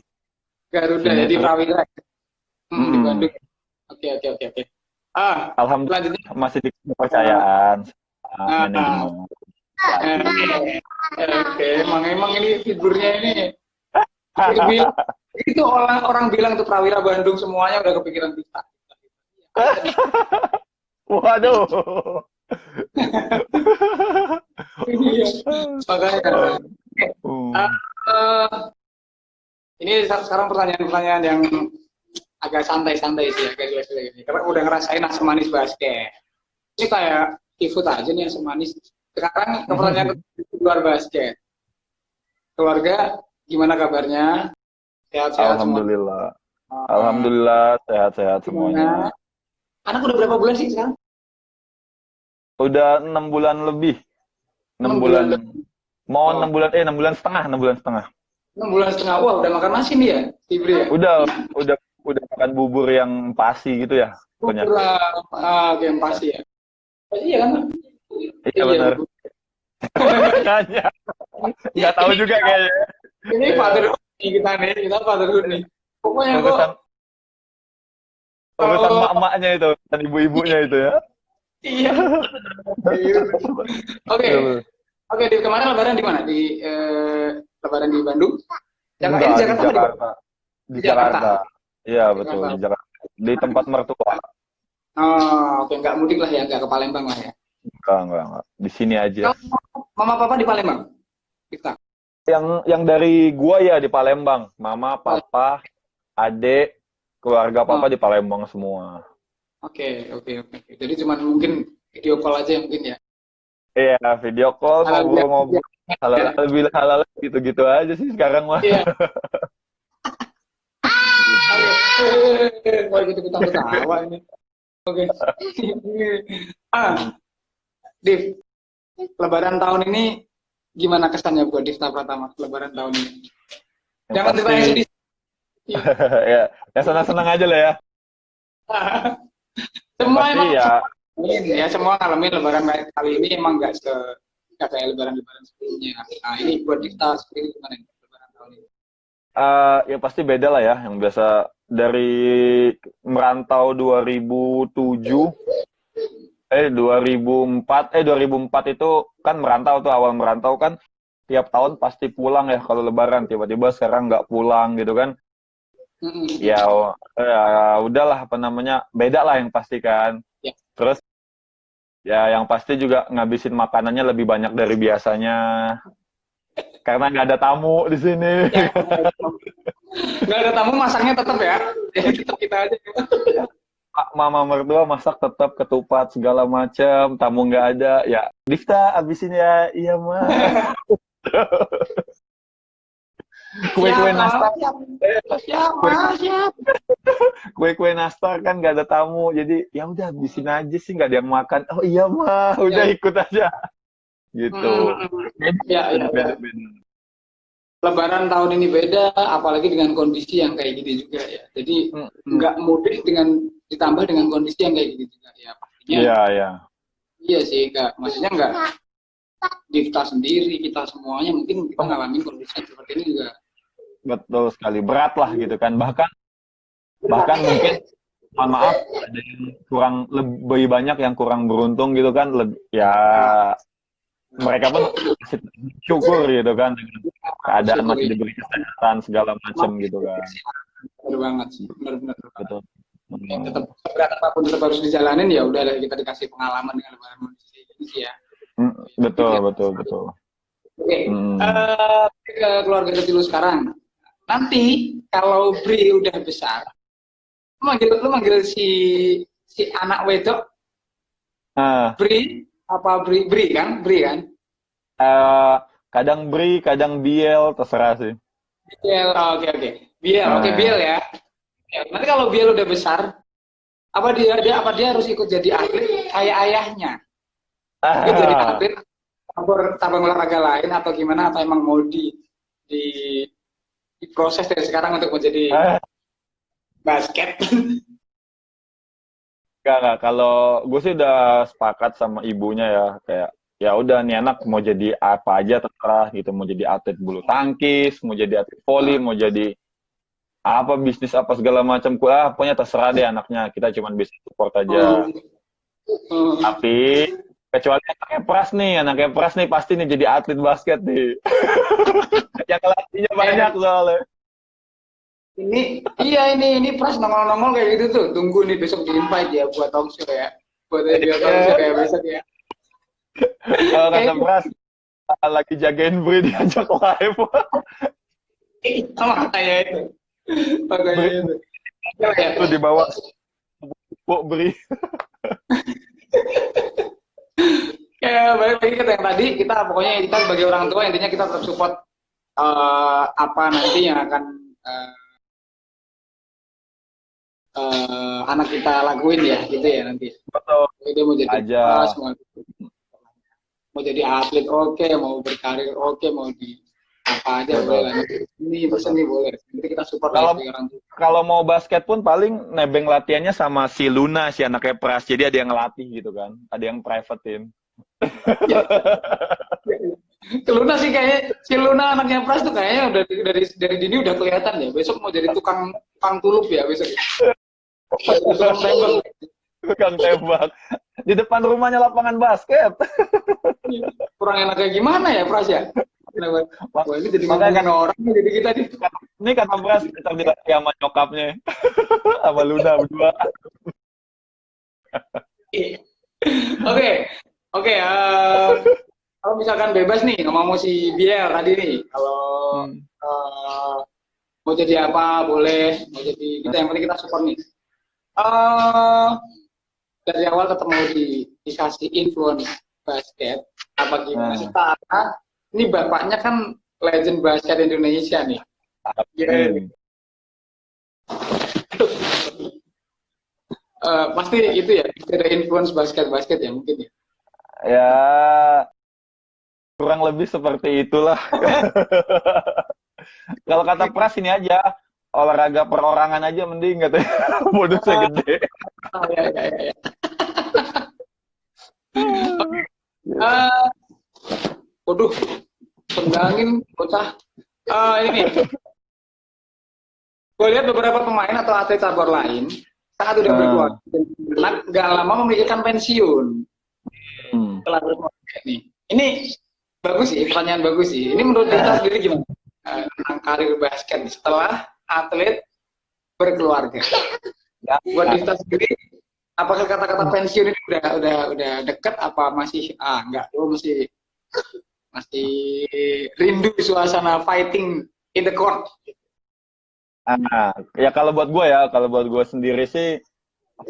Garuda sini ya di terus. Prawira. Di Mm-mm. Bandung. Oke oke oke oke. Selanjutnya. Alhamdulillah masih dikasih kepercayaan Ah, manajemen. oke, emang ini figurnya ini bilang, itu orang bilang tuh Prawira Bandung semuanya udah kepikiran Difta. Waduh. Iya, makanya. Hmm. Ah, eh, Ini sekarang pertanyaan-pertanyaan yang agak santai-santai sih, agak jelek-jelek ini. Karena udah ngerasain asam manis basket. Ini kayak seafood aja nih asam manis. Sekarang ke pertanyaan di luar basket. Keluarga, gimana kabarnya? Sehat-sehat semua. Alhamdulillah. Alhamdulillah sehat-sehat semuanya. Gimana? Anak udah berapa bulan sih sekarang? Udah 6 bulan lebih. 6 6 bulan. bulan lebih. Mau Oh. 6 bulan, 6 bulan setengah, 6 bulan setengah. 6 bulan setengah. Wah, udah makan nasi nih ya, Fibri ya? Udah makan bubur yang pasi gitu ya. Punya. Oke, yang pasti ya. Pasti ya kan? Iya benar. Makanya. Nggak tahu juga kayaknya. Ini fatherhood nih kita fatherhood nih. Pokoknya Urusan mak-maknya itu, dan ibu-ibunya itu ya. Iya. Oke, di kemarin lebaran di mana? Lebaran di Bandung? Enggak, Di Jakarta. Di Jakarta. Iya, betul, di Jakarta. Di tempat mertua. Oh, oke, nggak mudik lah ya, nggak ke Palembang lah ya. Enggak. Di sini aja. Mama papa di Palembang? Kita. Yang dari gua ya di Palembang. Mama, papa, adik, keluarga papa di Palembang semua. Oke. Jadi cuma mungkin video call aja mungkin ya. Iya, video call, ngobrol-ngobrol. Halal gitu-gitu aja sih sekarang mah. Iya. Wah, gitu kita ketawa ini. Oke. Div, Lebaran tahun ini gimana kesannya buat Divta Pratama? Lebaran tahun ini. Jangan ditanya sedih. Ya, yang senang-senang aja lah ya. Semua emang ya. Semua ngalamin Lebaran kali ini emang nggak kayak Lebaran sebelumnya. Nah, ini buat Divta sendiri gimana nih Lebaran tahun ini? Ya pasti beda lah ya, yang biasa dari merantau 2004 itu kan merantau tuh, awal merantau kan tiap tahun pasti pulang ya kalau Lebaran, tiba-tiba sekarang nggak pulang gitu kan. Ya udahlah, apa namanya, beda lah yang pasti kan. Ya. Terus ya yang pasti juga ngabisin makanannya lebih banyak dari biasanya karena nggak ada tamu di sini. Ya, nggak ada tamu, masaknya tetap ya. Jadi tetap kita aja. Mama mertua masak tetap ketupat segala macam, tamu nggak ada ya. Divta abisin ya, iya mah. Kue-kue nastar, siap. Kue-kue nastar kan nggak ada tamu, jadi ya udah habisin aja sih, nggak ada yang makan. Oh iya mah, udah ikut aja. Gitu. Ya. Lebaran tahun ini beda, apalagi dengan kondisi yang kayak gini juga ya. Jadi nggak mudik ditambah dengan kondisi yang kayak gini juga ya, pastinya. Iya. Iya sih, maksudnya nggak Divta sendiri, kita semuanya mungkin kita ngalamin kondisi seperti ini juga. Betul sekali, berat lah gitu kan. Bahkan mungkin, mohon maaf, ada yang lebih banyak yang kurang beruntung gitu kan. Ya mereka pun syukur gitu kan, dengan keadaan masih diberi kesehatan segala macam gitu kan. Benar banget sih, benar. Betul. Tetap berat apapun tetap harus dijalanin, ya udah kita dikasih pengalaman dengan Lebaran kondisi ini sih ya. Betul. Oke, ke keluarga kecil lu sekarang. Nanti kalau Bri udah besar, lu manggil si anak wedok Bri apa Bri kan? Kadang Bri, kadang Biel, terserah sih. Biel, oke. Biel ya. Nanti kalau Biel udah besar, apa dia harus ikut jadi atlet kayak ayahnya? Ikut jadi atlet cabang olahraga lain atau gimana, atau emang mau diproses dari sekarang untuk menjadi basket? Enggak. Kalau gue sih udah sepakat sama ibunya ya, kayak ya udah nih anak mau jadi apa aja terserah gitu, mau jadi atlet bulu tangkis, mau jadi atlet voli, mau jadi apa bisnis apa segala macam, pokoknya terserah deh anaknya, kita cuma bisa support aja. Tapi kecuali anaknya pras nih pasti nih jadi atlet basket nih. Yang kelasnya banyak soalnya. Ini Pras nongol kayak gitu tuh. Tunggu nih besok di-invite ya buat talk show ya. Buat talk show kayak besok ya. Kalau kata Pras lagi jagain Bri diajak live. Makanya itu. Makanya Beri itu. Ya, itu di bawah bu beri. ya, balik lagi ke yang tadi, kita pokoknya kita sebagai orang tua intinya kita tetap support apa nanti yang akan anak kita lakuin ya, gitu ya nanti. Betul Dia mau jadi aja. mau jadi atlet oke, mau berkarir oke, mau di apa aja boleh lah. Ini berseni boleh. Nanti kita support lah sebagai orang tua. Kalau mau basket pun paling nebeng latihannya sama si Luna, si anaknya Pras. Jadi ada yang ngelatih gitu kan. Ada yang privatein. Si Luna sih kayaknya, si Luna anaknya Pras tuh kayaknya udah dari dini udah kelihatan ya. Besok mau jadi tukang tulup ya besok. Tukang tembak. Tukang tembak. Di depan rumahnya lapangan basket. Kurang enaknya gimana ya Pras ya? Wah, ini jadi ngomongin orang jadi kita nih. Ini kata Pras kita dilatih sama nyokapnya. Sama Luna berdua. Oke, kalau misalkan bebas nih ngomong si Biel tadi nih, kalau mau jadi apa boleh, mau jadi kita yang penting kita support nih. Dari awal tetap mau dikasih influence basket apa gimana sih? Karena ini bapaknya kan legend basket Indonesia nih. Pasti itu ya, ada influence basket ya mungkin ya. Ya kurang lebih seperti itulah. Kalau kata Pras ini aja, olahraga perorangan aja mending katanya. Modusnya gede. Ya. Waduh, tenggangin bocah. Ini, gue lihat beberapa pemain atau atlet cabur lain saat udah berkeluarga, nggak lama memikirkan pensiun. Setelah berkeluarga nih, ini bagus sih, pertanyaan bagus sih. Ini menurut kita sendiri gimana tentang karir basket setelah atlet berkeluarga? Ya, buat kita sendiri, apakah kata-kata pensiun ini udah dekat apa masih enggak? Lo masih rindu suasana fighting in the court? Ya kalau buat gue sendiri sih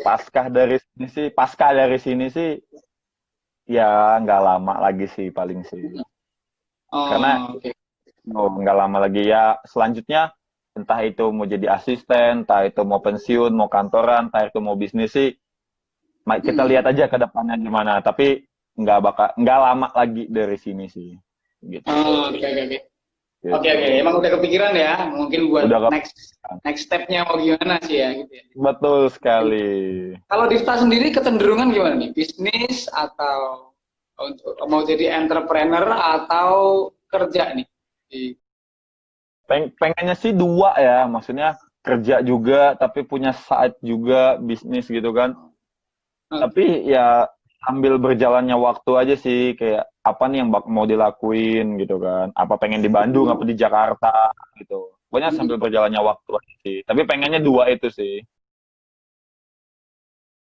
pasca dari sini sih ya nggak lama lagi sih paling sih. Karena nggak lama lagi ya selanjutnya entah itu mau jadi asisten, entah itu mau pensiun, mau kantoran, entah itu mau bisnis sih kita lihat aja ke depannya gimana. Tapi nggak lama lagi dari sini sih. Gitu. Oke. Emang udah kepikiran ya, mungkin buat next step-nya mau gimana sih ya gitu ya. Betul sekali. Kalau Difta sendiri kecenderungan gimana nih? Bisnis atau mau jadi entrepreneur atau kerja nih? Pengennya sih dua ya, maksudnya kerja juga tapi punya side juga bisnis gitu kan. Tapi ya ambil berjalannya waktu aja sih, kayak apa nih yang mau dilakuin gitu kan. Apa pengen di Bandung, apa di Jakarta gitu. Pokoknya sambil berjalannya waktu aja sih. Tapi pengennya dua itu sih.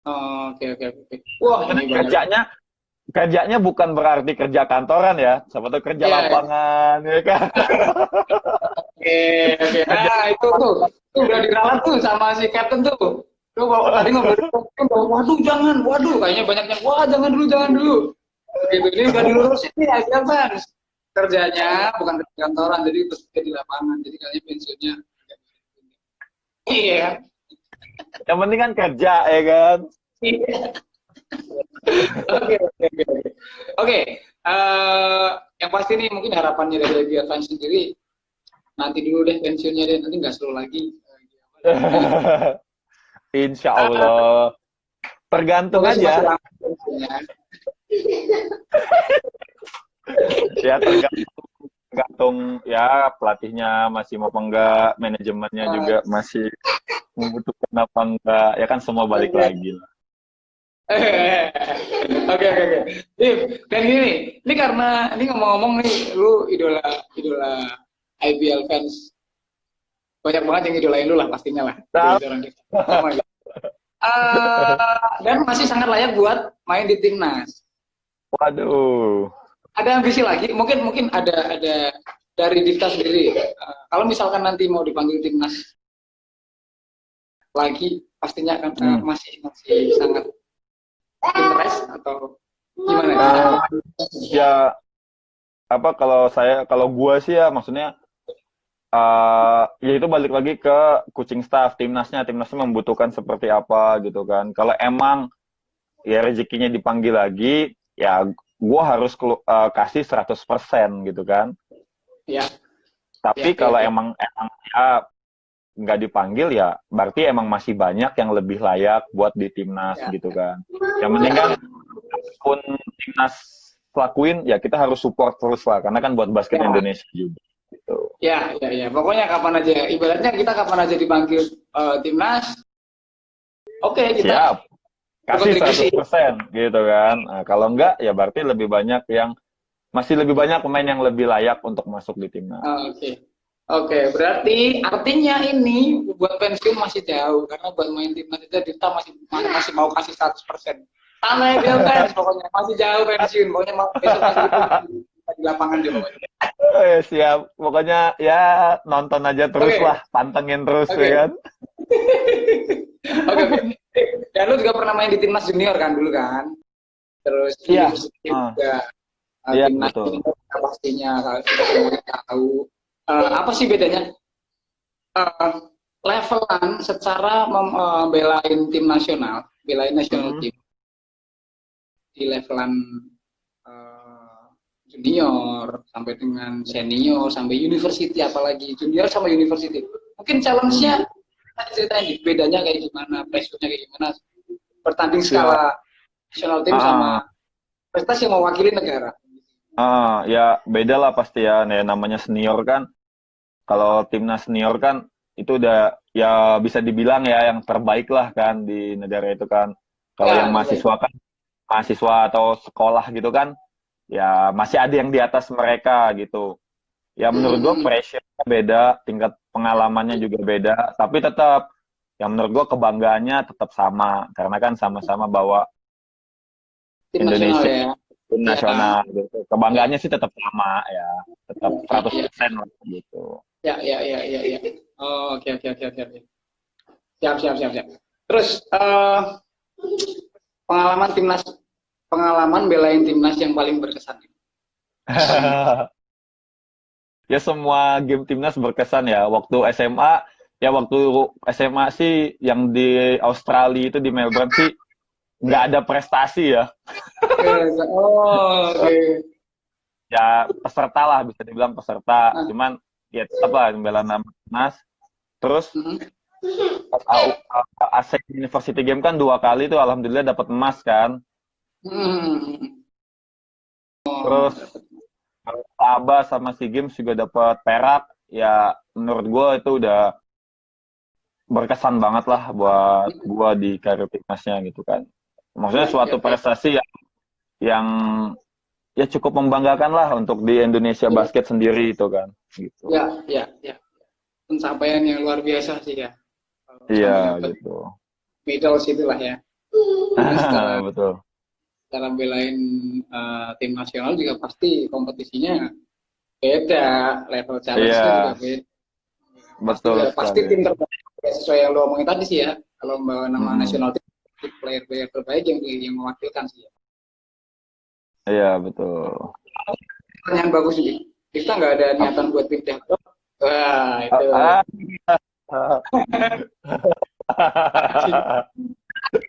Oke. Wah, ini kerjanya bukan berarti kerja kantoran ya. Siapa tahu kerja lapangan ya kan. Oke. Nah, itu udah diralat tuh sama si Captain tuh. Tuh tadi ngobrol, waduh, kayaknya banyak yang, wah jangan dulu. Gitu, ini udah dilurusin nih aja Fans. Kerjanya bukan kerja kantoran, jadi bekerja di lapangan, jadi kayaknya pensiunnya. Iya. Yang penting kan kerja ya kan. Oke. Yang pasti nih mungkin harapannya dari IBL Fans sendiri, nanti dulu deh pensiunnya deh, nanti nggak slow lagi. Insya Allah. Tergantung aja. Ya tergantung ya pelatihnya masih mau apa enggak, manajemennya juga masih membutuhkan apa enggak, ya kan semua balik lagi lah. Oke. Dan gini, ini karena ini ngomong-ngomong nih, lu idola IBL Fans. Banyak banget yang idolain lu lah pastinya lah. Dan masih sangat layak buat main di timnas. Waduh. Ada ambisi lagi? Mungkin ada dari Difta sendiri, kalau misalkan nanti mau dipanggil timnas lagi, pastinya akan masih sangat interest atau gimana? Ya apa kalau gua sih ya maksudnya ya itu balik lagi ke coaching staff timnasnya membutuhkan seperti apa gitu kan. Kalau emang ya rezekinya dipanggil lagi, ya gua harus kasih 100% gitu kan. Ya. Tapi kalau emang ya nggak dipanggil ya berarti emang masih banyak yang lebih layak buat di timnas gitu kan. Yang penting kan pun timnas lakuin ya kita harus support terus lah karena kan buat basket Indonesia juga gitu. Ya. Pokoknya kapan aja, ibaratnya kita kapan aja dipanggil timnas, oke, kita siap. Kasih 100% gitu kan. Nah, kalau enggak ya berarti masih lebih banyak pemain yang lebih layak untuk masuk di timnas. Oke, berarti artinya ini buat pensiun masih jauh karena buat main timnas itu kita masih mau kasih 100%. Tanah dia fans, pokoknya masih jauh pensiun, pokoknya besok masih di lapangan juga. Siap, pokoknya ya nonton aja terus lah, pantengin terus ya kan. Oke. Dan lu juga pernah main di timnas junior kan dulu kan? Terus juga timnas ini pastinya kalau semuanya tahu. Apa sih bedanya levelan secara membelain tim nasional, belain nasional tim di levelan junior sampai dengan senior sampai university, apalagi junior sama university. Mungkin challenge-nya ceritain bedanya kayak gimana, pressure-nya kayak gimana, bertanding skala nasional tim sama prestasi yang mewakili negara. Ya beda lah pasti ya. Namanya senior kan. Kalau timnas senior kan itu udah ya bisa dibilang ya yang terbaik lah kan di negara itu kan. Kalau yang mahasiswa atau sekolah gitu kan, ya masih ada yang di atas mereka gitu. Ya menurut gue pressure-nya beda, tingkat pengalamannya juga beda, tapi tetap yang menurut gue kebanggaannya tetap sama karena kan sama-sama bawa tim Indonesia. Nasional, ya. Tim nasional gitu. Kebanggaannya sih tetap sama ya, tetap 100% lah gitu. Ya. Oke. Siap. Terus pengalaman belain timnas yang paling berkesan. Ya semua game timnas berkesan ya. Waktu SMA sih yang di Australia itu di Melbourne sih nggak ada prestasi ya. Ya peserta lah, bisa dibilang peserta. Cuman ya tetap lah membela nama timnas. Terus ASEC University Game kan 2 kali tuh alhamdulillah dapat emas kan. Terus Aba sama SEA Games juga dapat perak. Ya menurut gue itu udah berkesan banget lah buat gue di karir timnasnya gitu kan. Maksudnya suatu prestasi yang ya cukup membanggakan lah untuk di Indonesia basket sendiri itu kan gitu. Ya. Pencapaian yang luar biasa sih ya. Iya gitu. Medal itulah ya. Betul. Cara belain tim nasional juga pasti kompetisinya beda, level challenge-nya juga beda. Betul. Pasti tim terbaik sesuai yang lo omongin tadi sih ya. Kalau membawa nama nasional tim, player terbaik yang mewakilkan sih ya. Iya betul. Pertanyaan bagus nih. Kita nggak ada niatan buat pindah klub. Wah itu.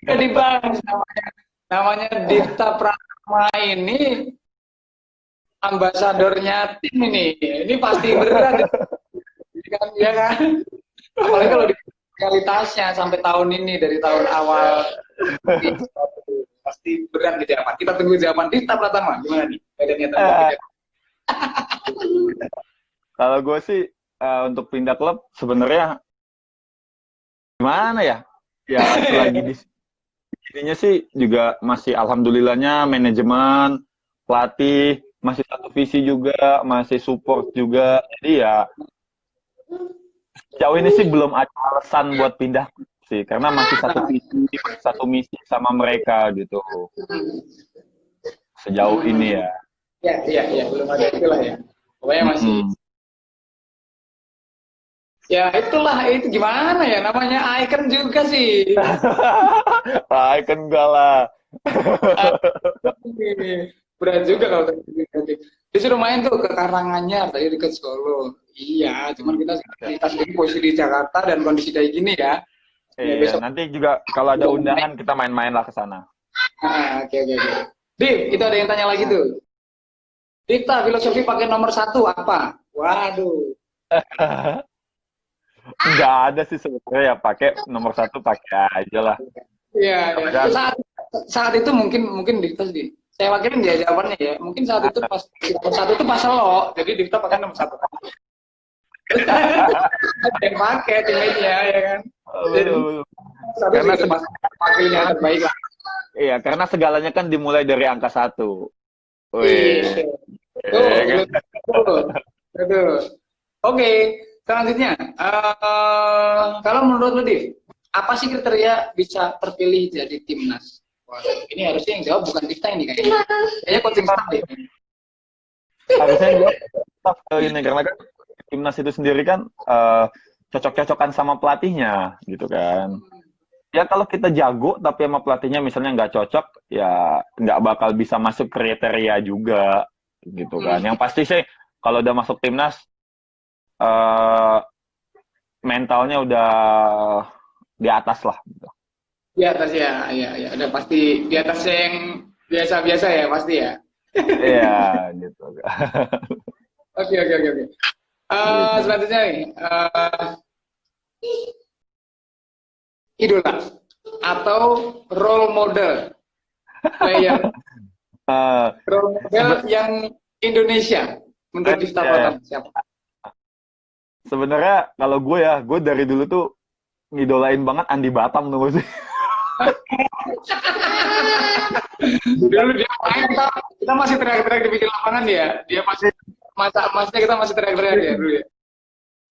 Jadi bang, namanya Difta Pratama ini ambasadornya tim ini. Ini pasti berat. Ya kan? Apalagi kalau di realitasnya sampai tahun ini dari tahun awal pasti berat di jawaban. Kita tunggu jawaban Difta Pratama. Gimana nih? Ada niatan Kalau gue sih untuk pindah klub sebenarnya gimana ya? Ya selagi di sininya sih juga masih alhamdulillahnya manajemen, pelatih masih satu visi juga, masih support juga. Jadi ya sejauh ini sih belum ada alasan buat pindah sih karena masih satu misi sama mereka gitu. Sejauh ini ya. Ya, belum ada itulah ya. Pokoknya masih Ya itulah, itu gimana ya, namanya icon juga sih. Icon enggak lah. Berat juga kalau tadi. Disuruh main tuh ke Karanganyar tadi dekat Solo. Iya, cuman kita sendiri posisi di Jakarta dan kondisi kayak gini ya. Ya Iya, besok. nanti juga kalau ada undangan kita main-main lah ke sana. Oke, oke, oke. Div, itu ada yang tanya lagi tuh. Dita, filosofi pakai nomor satu apa? Waduh. Nggak ada sih sebenarnya, ya pakai nomor satu pakai aja lah. Iya, Karena ya. kan Saat itu mungkin Dita sih. Saya wakilin dia jawabannya ya. Mungkin saat itu pas nomor satu itu pas lo, jadi Dita pakai nomor satu. Ada yang pakai timnya ya kan. Jadi satu karena sih pas wakilnya terbaik lah. iya, karena segalanya kan dimulai dari angka satu. Iya. Wih, Tuh, kan? betul. Betul. Oke, selanjutnya. Kalau menurut lu, Div, apa sih kriteria bisa terpilih jadi timnas? Waduh, ini harusnya yang jawab bukan Dita ini kayaknya. Kayaknya coaching staff deh. Harusnya gue tetap ini karena kan timnas itu sendiri kan cocok-cocokan sama pelatihnya gitu kan. Ya kalau kita jago tapi sama pelatihnya misalnya nggak cocok, ya nggak bakal bisa masuk kriteria juga gitu kan. Yang pasti sih kalau udah masuk timnas, eh, mentalnya udah di atas lah. Gitu. Di atas ya, ya. Udah pasti di atas yang biasa-biasa ya, pasti ya. Iya gitu. Oke, oke, oke, oke. Gitu. Selanjutnya nih, idola atau role model player, Eh, role model yang Indonesia menurut Difta ya, Pratama siapa? sebenarnya kalau gue ya, gue dari dulu tuh ngidolain banget Andi Batam tuh sih. Dulu dia main, kita masih teriak-teriak di pinggir lapangan ya. Dia masih masa emasnya kita masih teriak-teriak ya dulu ya.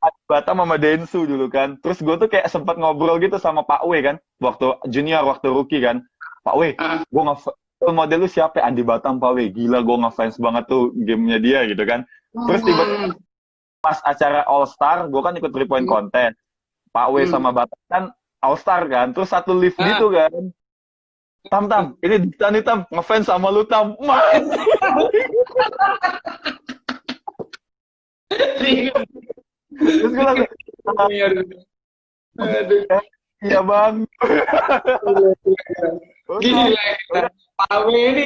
Andi Batam sama Densu dulu kan. Terus gue tuh kayak sempat ngobrol gitu sama Pak W kan, waktu junior, waktu rookie kan. Pak W, Ah, gue model lu siapa? Andi Batam, Pak W. Gila, gue ngefans banget tuh gamenya dia gitu kan. Terus tiba-tiba pas acara All Star, gue kan ikut 3 point contest. Pak W sama Batam kan All Star kan. Terus satu lift gitu kan. Tam, ini Dita nih Tam, ngefans sama lu Tam. Man. Terus gue langsung, Aduh. iya bang. Gila ya. Pak W ini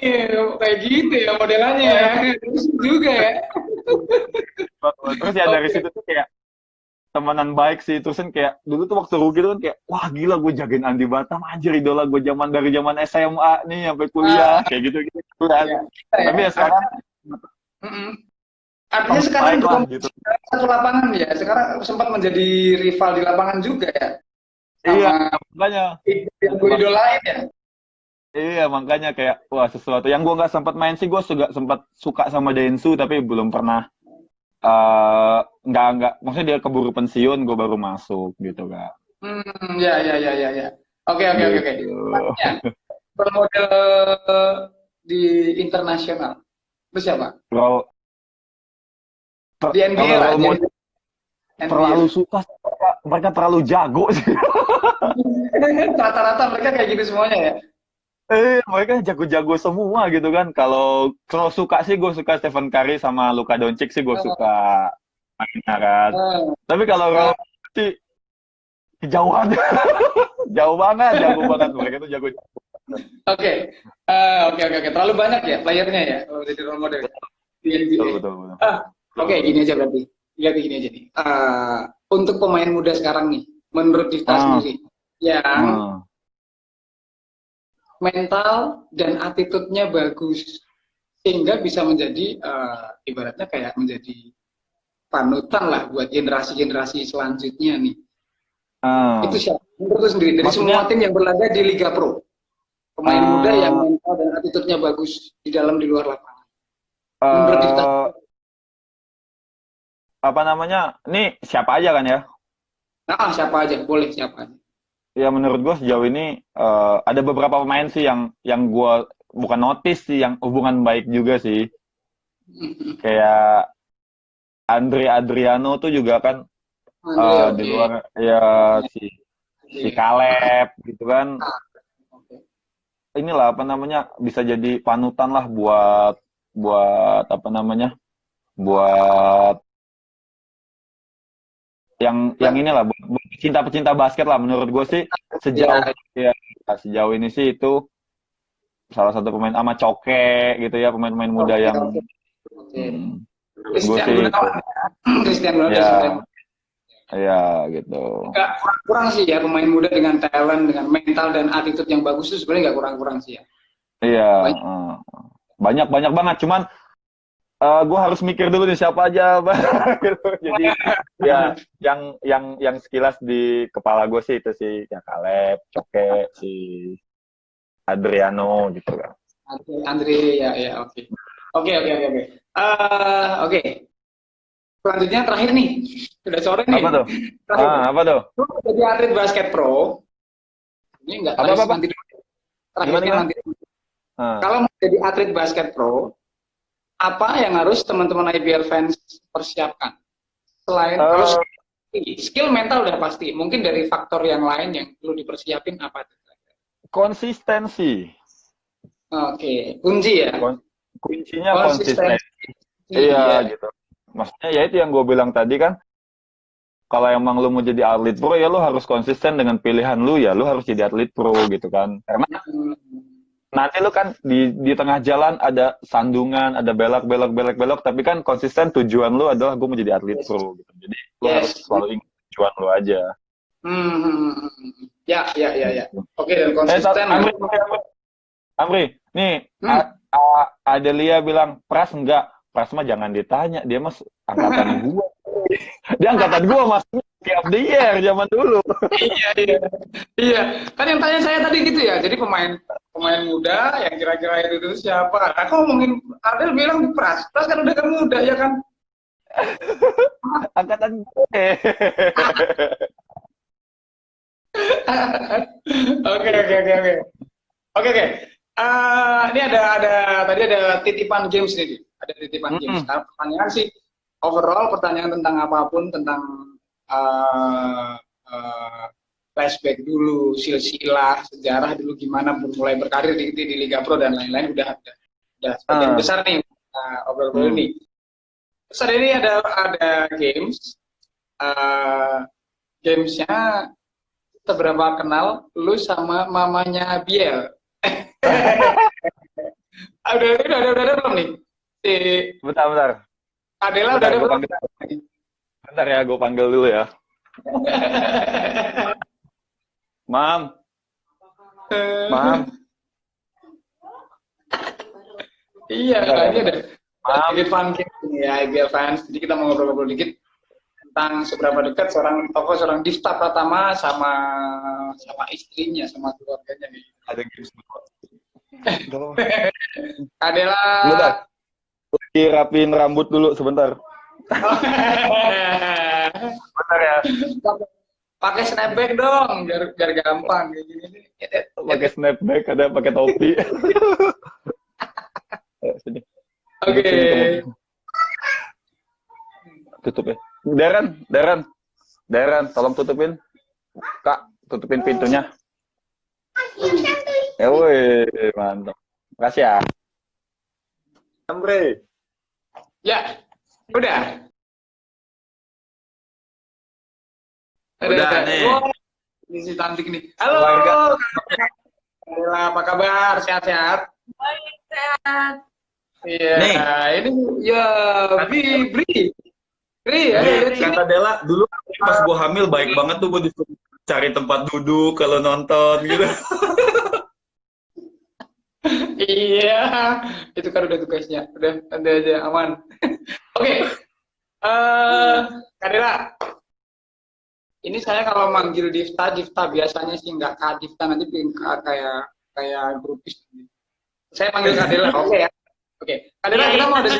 kayak gitu ya modelannya ya. Terus juga ya. Terus ya dari situ tuh kayak temenan baik sih. Terus kan kayak dulu tuh waktu rookie tuh kan kayak wah gila gue jagain Andi Batam anjir, idola gue dari zaman SMA nih sampai kuliah kayak gitu kan. Ya, Tapi ya sekarang artinya sekarang baik lah bukan gitu. satu lapangan ya. Sekarang sempat menjadi rival di lapangan juga ya. Iya, Sama makanya. yang gue idolain ya. Iya, makanya kayak wah sesuatu yang gue nggak sempat main sih, gue juga sempat suka sama Densu tapi belum pernah nggak maksudnya dia keburu pensiun gue baru masuk gitu kak. Ya. Oke. Gitu. Ya, role model di internasional. Itu siapa? Kalau Di NBA kalau lah. role model terlalu suka, mereka terlalu jago sih. Rata-rata mereka kayak gitu semuanya ya. Mereka jago-jago semua gitu kan. Kalau suka sih gue suka Stephen Curry sama Luka Doncic sih gue suka mainnya kan. Uh, Tapi kalau role sih kejauhan, jauh banget, jago banget mereka tuh jago. Oke. Oke. Terlalu banyak ya playernya ya kalau jadi role model di NBA. Betul. Oke, gini aja berarti. Lihat gini aja nih. Untuk pemain muda sekarang nih, menurut Dita sendiri, yang mental dan attitude-nya bagus sehingga bisa menjadi ibaratnya kayak menjadi panutan lah buat generasi-generasi selanjutnya nih. Itu siapa? Menurut sendiri dari semua tim yang berlaga di Liga Pro, pemain muda yang mental dan attitude-nya bagus di dalam di luar lapangan. Menurut Dita, apa namanya? Ini siapa aja kan ya? siapa aja, boleh siapa aja. Ya menurut gue sejauh ini ada beberapa pemain sih yang gue bukan notice sih, yang hubungan baik juga sih. Kayak Andre Adriano tuh juga kan Andre, Di oke. luar ya si si Andre. Caleb gitu kan. Ah, oke. Inilah apa namanya bisa jadi panutan lah buat buat apa namanya buat yang Baik. inilah buat pecinta-pecinta basket lah menurut gue sih sejauh Ya, ya sejauh ini sih itu salah satu pemain sama Coke gitu ya pemain-pemain muda oke, yang oke. Oke. menurut gue Christian sih itu Gunawan. Christian Gunawan udah ya sampai. ya gitu Nggak kurang-kurang sih ya pemain muda dengan talent, dengan mental dan attitude yang bagus itu sebenarnya nggak kurang-kurang sih ya. iya Banyak. banyak banyak banget cuman gue harus mikir dulu nih siapa aja Bang. Gitu. Jadi ya yang sekilas di kepala gue sih itu sih ya Caleb, Coke, si Adriano gitu kan. Andre, Andre, ya, ya, oke. Oke, oke, oke, oke. Oke. Selanjutnya terakhir nih, sudah sore nih. Apa tuh? Terakhir, Apa tuh? lu jadi atlet basket pro, ini nggak Apa tadi apa, apa? nanti dulu. Gimana Terakhirnya gimana? nanti. Ah. Kalau mau jadi atlet basket pro, apa yang harus teman-teman IBL fans persiapkan? Selain kalau Eh, skill mental udah pasti, mungkin dari faktor yang lain yang perlu dipersiapin apa? konsistensi. Oke, kunci ya. Kuncinya konsisten. Konsistensi. Iya Iya. gitu. Maksudnya ya itu yang gue bilang tadi kan, kalau emang lu mau jadi atlet pro ya lu harus konsisten dengan pilihan lu ya, lu harus jadi atlet pro gitu kan. Karena Hmm. nanti lu kan di tengah jalan ada sandungan, ada belok, tapi kan konsisten tujuan lu adalah gue mau jadi atlet Yes. pro gitu. Jadi lu harus Yes. selalu ingat tujuan lu aja. Ya, ya, ya, ya. Oke, dan konsisten. Amri, nih Hmm. Adelia bilang Pras enggak, Pras mah jangan ditanya, dia mas angkatan gua, dia angkatan gua mas, tiap dia zaman dulu. Iya, iya. Iya. Kan yang tanya saya tadi gitu ya. Jadi pemain pemain muda yang kira-kira itu siapa? Aku ngomongin Adel bilang Pras. Pras kan udah kan muda ya kan? Angkatan gue. Oke, oke, oke, oke. Oke, oke. Ini ada tadi ada titipan games nih. Ada titipan games. Nah, pertanyaan sih overall pertanyaan tentang apapun tentang uh, uh, flashback dulu, silsilah, sejarah dulu gimana mulai berkarir di Liga Pro dan lain-lain udah sebagian besar nih obrol ini. Terus ada ini ada games. Gamesnya seberapa kenal lu sama mamanya Biel? udah ada belum nih? Si Bentar. Adela udah Bentar, ada gue belum? panggil. Bentar ya, gue panggil dulu ya. Mam. Iya, Bentar ya, ini bentar. ada sedikit fun game ya, IBL fans. Jadi kita mau ngobrol-ngobrol dikit tentang seberapa dekat seorang Difta Pratama sama istrinya, sama keluarganya nih. Ada games dulu. Adela. Bentar. Lagi rapiin rambut dulu sebentar. Bentar ya. Pakai snapback dong, biar gampang kayak gini. Pakai snapback, ada pakai topi. Sini. Oke. Tutup ya. Deren, tolong tutupin. Kak, tutupin pintunya. Woi, mantap. Makasih ya. Amri. Ya, udah. Udah nih. Oh, ini si cantik nih. Halo. Alhamdulillah, apa kabar? Sehat-sehat? Baik, sehat. Iya, Nih. ini ya Bri. Ya, Kata Dela, dulu pas gue hamil baik banget tuh gue disuruh cari tempat duduk kalau nonton gitu. Iya, itu kan udah tugasnya. Udah, santai aja, aman. Oke. Kadela. Ini saya kalau manggil Difta biasanya sih nggak Kak Difta, nanti kayak grupis. Saya panggil Kadela, oke ya? Oke, Kadela kita mau ada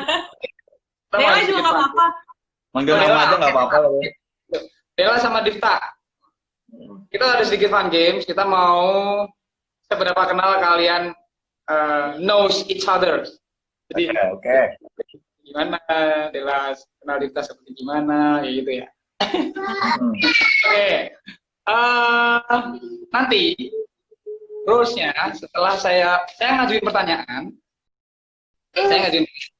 Dewa juga nggak apa-apa. Manggil nama aja nggak apa-apa. Dela sama Difta. Kita ada sedikit fun games. Kita mau seberapa kenal kalian knows each other. Jadi Oke. gimana Dela kenal Difta seperti gimana, ya gitu ya. Oke. Nanti rulesnya setelah saya ngajuin pertanyaan,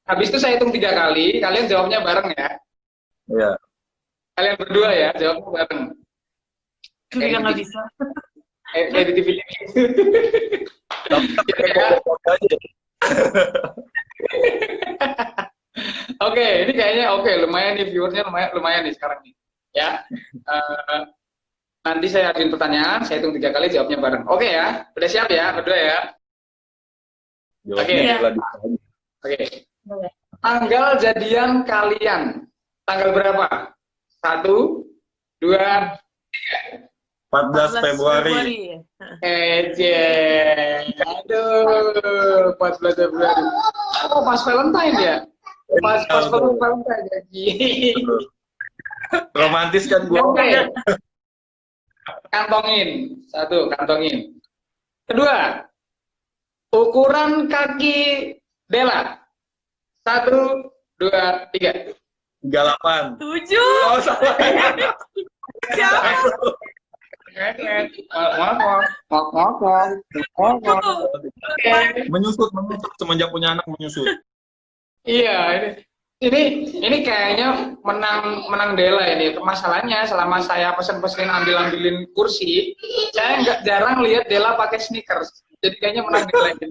habis itu saya hitung 3 kali, kalian jawabnya bareng ya. Iya. Kalian berdua ya, jawabnya bareng. Juga nggak bisa. Kayak di TV. Oke, ini kayaknya oke, lumayan nih viewernya lumayan nih sekarang nih. Ya. Nanti saya ajuin pertanyaan, saya hitung 3 kali, jawabnya bareng. Oke ya, udah siap ya, berdua ya. Oke. Oke. Tanggal jadian kalian, tanggal berapa? 1, 2, 3. 14 Februari. Aduh, 14 Februari. Oh, pas Valentine ya? Pas Valentine ya? Romantis kan gua. Oke. Kantongin. 1, kantongin. 2, ukuran kaki Dela. 1, 2, 3. 38. 7. Oh, salah. Siapa? Menyusut semenjak punya anak menyusut. Iya, ini kayaknya menang Dela ini. Masalahnya selama saya pesen-pesenin ambilin kursi, saya nggak jarang lihat Dela pakai sneakers. Jadi kayaknya menang Dela ini.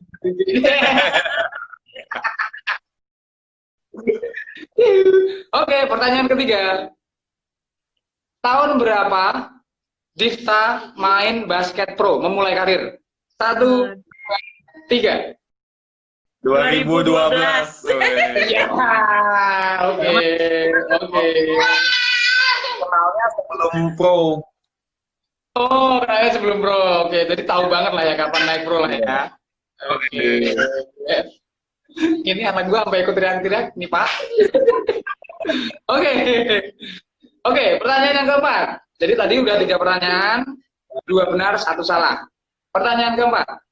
Oke, pertanyaan ketiga. Tahun berapa Difta main basket pro, memulai karir? 1, 2, 3. 2012. Ya, oke. Kenalnya sebelum pro. Oh, kenalnya sebelum pro. Oke, jadi tahu banget lah ya kapan naik pro lah ya. Oke. Ini anak gua sampai ikut teriak-teriak nih, Pak. Oke, pertanyaan yang keempat. Jadi tadi udah 3 pertanyaan, 2 benar, 1 salah. Pertanyaan keempat.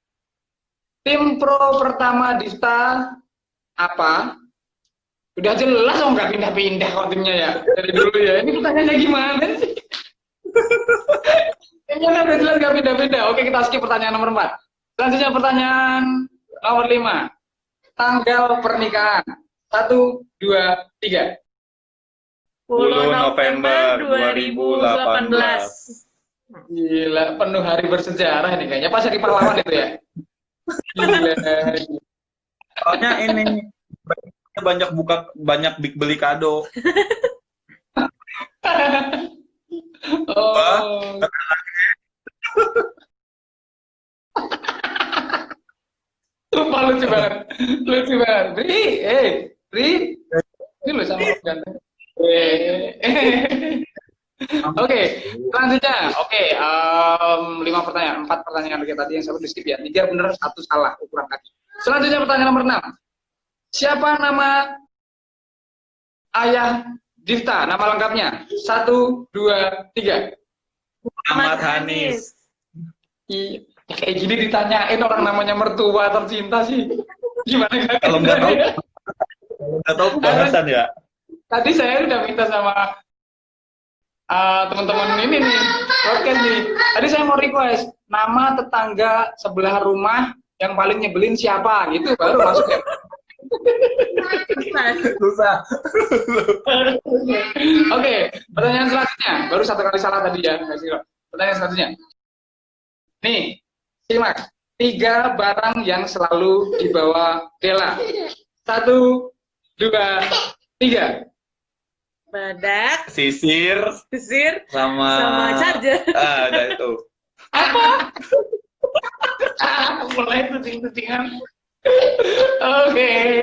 Tim pro pertama Difta apa? Udah jelas dong nggak pindah-pindah kok timnya ya dari dulu ya. Ini pertanyaannya gimana sih? Kayaknya udah jelas nggak pindah-pindah. Oke, kita skip pertanyaan nomor 4. Selanjutnya pertanyaan nomor 5. Tanggal pernikahan. 1, 2, 3. 10 November 2018. Gila, penuh hari bersejarah ini kayaknya. Pas hari pahlawan itu ya? Gila. Soalnya ini banyak beli kado. Oh. Sumpah lucu banget. Bri. Ini lo sama ganteng. Oke, selanjutnya. Oke, 5 pertanyaan, 4 pertanyaan kayak tadi yang satu di skip ya. 3 benar, 1 salah ukuran kaki. Selanjutnya pertanyaan nomor 6. Siapa nama ayah Difta? Nama lengkapnya. 1, 2, 3. Ahmad Hanis. Iya, kayak gini ditanyain orang namanya mertua tercinta sih. Gimana Kalau nggak tahu kebahasan ya. Tadi saya udah minta sama teman-teman ini nih, podcast nih. Tadi saya mau request nama tetangga sebelah rumah yang paling nyebelin siapa, gitu baru masuk ya. Susah. Oke, pertanyaan selanjutnya. Baru 1 kali salah tadi ya. Pertanyaan selanjutnya. Nih, simak. 3 barang yang selalu dibawa Dela. 1, 2, 3. Badak, Sisir sama charger. Ada itu. Apa? Mulai tuting-tutingan. Oke.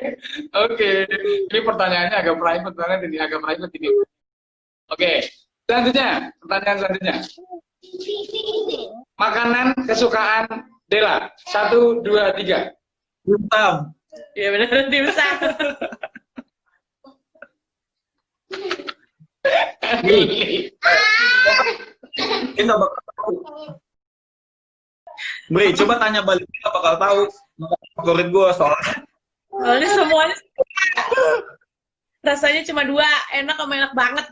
Ini pertanyaannya agak private banget ini, Oke, pertanyaan selanjutnya. Makanan kesukaan Dela. 1, 2, 3. Hitam. Iya benar, dimsum. Kita bakal tahu. Bri, coba tanya balik, kita bakal tahu. Favorit gue soalnya. Soalnya semuanya rasanya cuma 2, enak sama enak banget.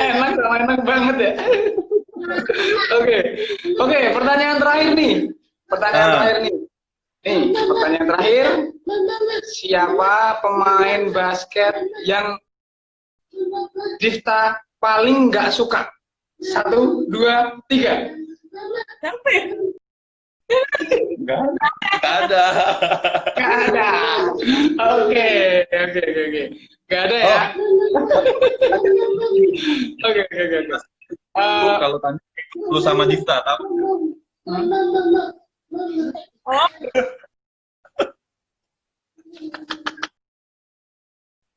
Enak sama enak banget ya. Oke, oke. Pertanyaan terakhir nih. Pertanyaan terakhir nih. Nih, pertanyaan terakhir. Siapa pemain basket yang Difta paling nggak suka? 1, 2, 3. Sampai. Nggak ada. Nggak ada. Oke. Nggak ada ya. Oke. Kalau tanya lu sama Difta, tahu? Oh,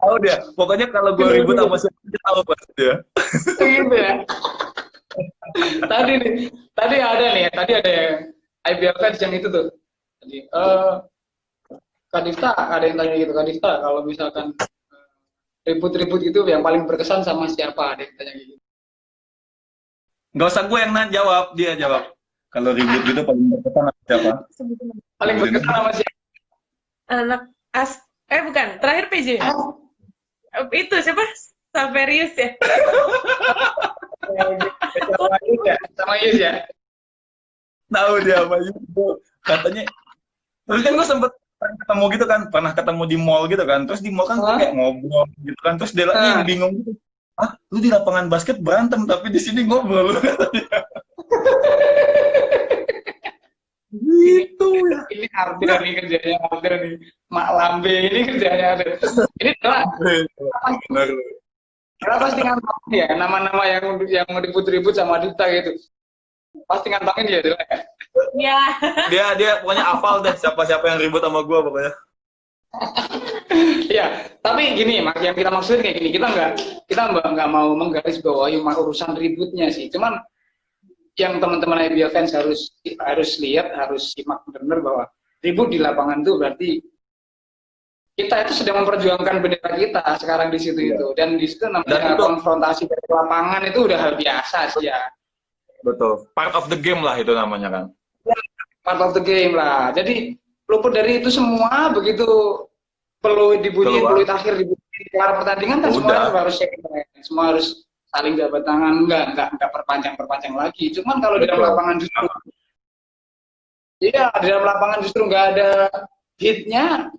Tahu dia. Pokoknya kalau gue ribut sama siapa, dia tahu pasti dia. Gitu ya. Tadi ada nih, tadi ada yang IBL fans yang itu tuh. Tadi, Kak Difta, ada yang tanya gitu, Kak Difta, kalau misalkan ribut-ribut gitu, yang paling berkesan sama siapa? Ada yang tanya gitu. Nggak usah gue yang jawab, dia jawab. Kalau ribut gitu paling berkesan sama siapa? Paling berkesan sama siapa? anak bukan. Terakhir PJ. Itu siapa? Saverius ya? Sama Yus ya? Tahu dia apa itu. Katanya, terus kan gue sempet ketemu gitu kan, pernah ketemu di mall gitu kan, terus di mall kan kayak ngobrol gitu kan, terus dia yang bingung gitu, lu di lapangan basket berantem tapi di sini ngobrol. Gitu ya. Ini Arda nih kerjanya, Arda nih. Mak Lambe ini kerjanya Arda. Ini adalah kita pasti ngantongin ya, nama-nama yang ribut-ribut sama Dita gitu. Pasti ngantongin dia dulu ya. Ya. Dia pokoknya hafal deh siapa-siapa yang ribut sama gua pokoknya. Iya, tapi gini, yang kita maksudin kayak gini, kita nggak mau menggaris bawahi urusan ributnya sih. Cuman yang teman-teman IBL fans harus lihat, harus simak benar-benar bahwa ribut di lapangan itu berarti kita itu sedang memperjuangkan bendera kita sekarang di situ itu, dan di situ namanya konfrontasi dari lapangan itu udah hal biasa sih ya. Betul. Part of the game lah itu namanya kan. Part of the game lah. Jadi luput dari itu semua, begitu perlu dibunyiin, perlu akhir dibunyiin kelar pertandingan kan semua harus semua harus saling jabat tangan, enggak perpanjang lagi. Cuman kalau di dalam lapangan justru, iya di dalam lapangan justru nggak ada hitnya,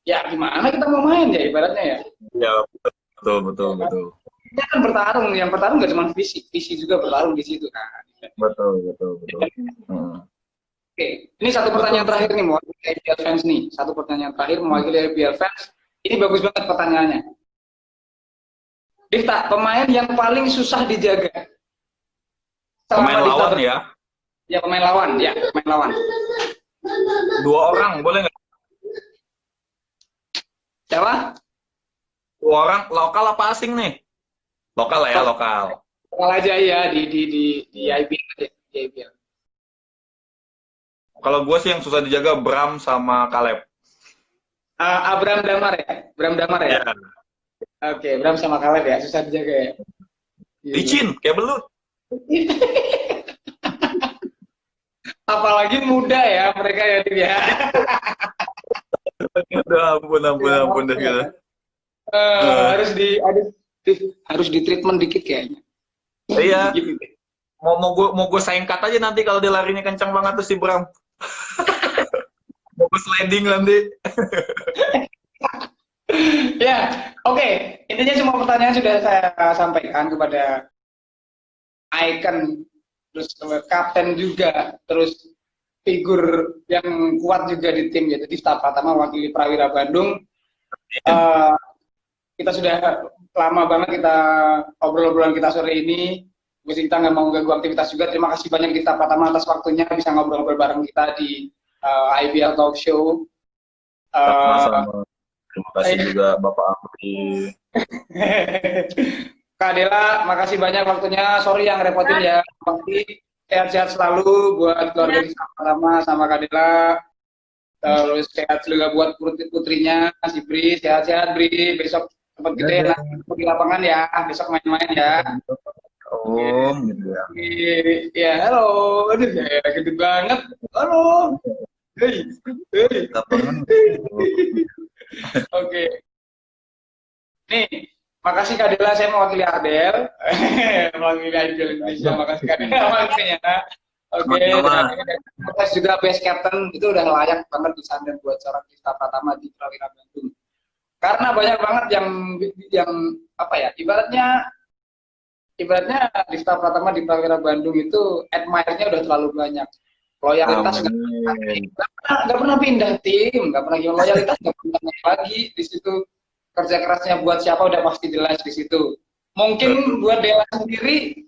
ya gimana kita mau main ya ibaratnya ya. Iya betul. Kita kan bertarung, yang bertarung nggak cuma visi juga bertarung di situ kan. Betul. Oke, ini satu pertanyaan terakhir nih mewakili IBL fans nih. Satu pertanyaan terakhir mewakili IBL fans. Ini bagus banget pertanyaannya. Difta, pemain yang paling susah dijaga. Pemain lawan ya? Ya pemain lawan. 2 orang boleh nggak? Siapa? 2 orang lokal apa asing nih? Lokal lah ya, lokal. Lokal aja ya di IBL aja, di IBL. Kalau gue sih yang susah dijaga Bram sama Caleb. Bram Damar ya? Ya. Oke, Bram sama Caleb ya, susah dijaga ya. Licin, kayak belut. Apalagi muda ya mereka ya, Dik ya. Ampun deh gitu. Harus di treatment dikit kayaknya. Iya. Gitu. Mau gue sayangkat aja nanti kalau dia larinya kencang banget tuh si Bram. Mau gue sliding nanti. Ya, oke. Intinya semua pertanyaan sudah saya sampaikan kepada icon, terus kapten juga, terus figur yang kuat juga di tim, yaitu Difta Pratama wakili Prawira Bandung. Kita sudah lama banget kita obrol-obrolan kita sore ini. Kita nggak mau ganggu aktivitas juga. Terima kasih banyak Difta Pratama atas waktunya bisa ngobrol-ngobrol bareng kita di IBL Talk Show. Sama-sama. Terima kasih juga Bapak Amri. Kak Dela, makasih banyak waktunya. Sorry yang repotin ya. Pasti sehat-sehat selalu buat keluarga Difta Pratama sama Kak Dela. Terus sehat juga buat putrinya, si Bri. Sehat-sehat Bri. Besok tempat gede di lapangan ya. Besok main-main ya. Gitu ya. Ya, halo. Aduh, ya, gede banget. Halo. Hey. Oke. Nih, Makasih Kak Dela, saya mewakili Ardel. Mewakili Ardel Indonesia. Makasih Kak Dela waktunya. Oke, dan juga base captain itu udah layak banget disandang buat seorang Difta Pratama di Prawira Bandung. Karena banyak banget yang apa ya, ibaratnya Difta Pratama di Prawira Bandung itu admire-nya udah terlalu banyak. Loyalitas nggak pernah pindah tim, nggak pernah loyalitas nggak pernah lagi di situ. Kerja kerasnya buat siapa udah pasti jelas di situ. Mungkin buat Dela sendiri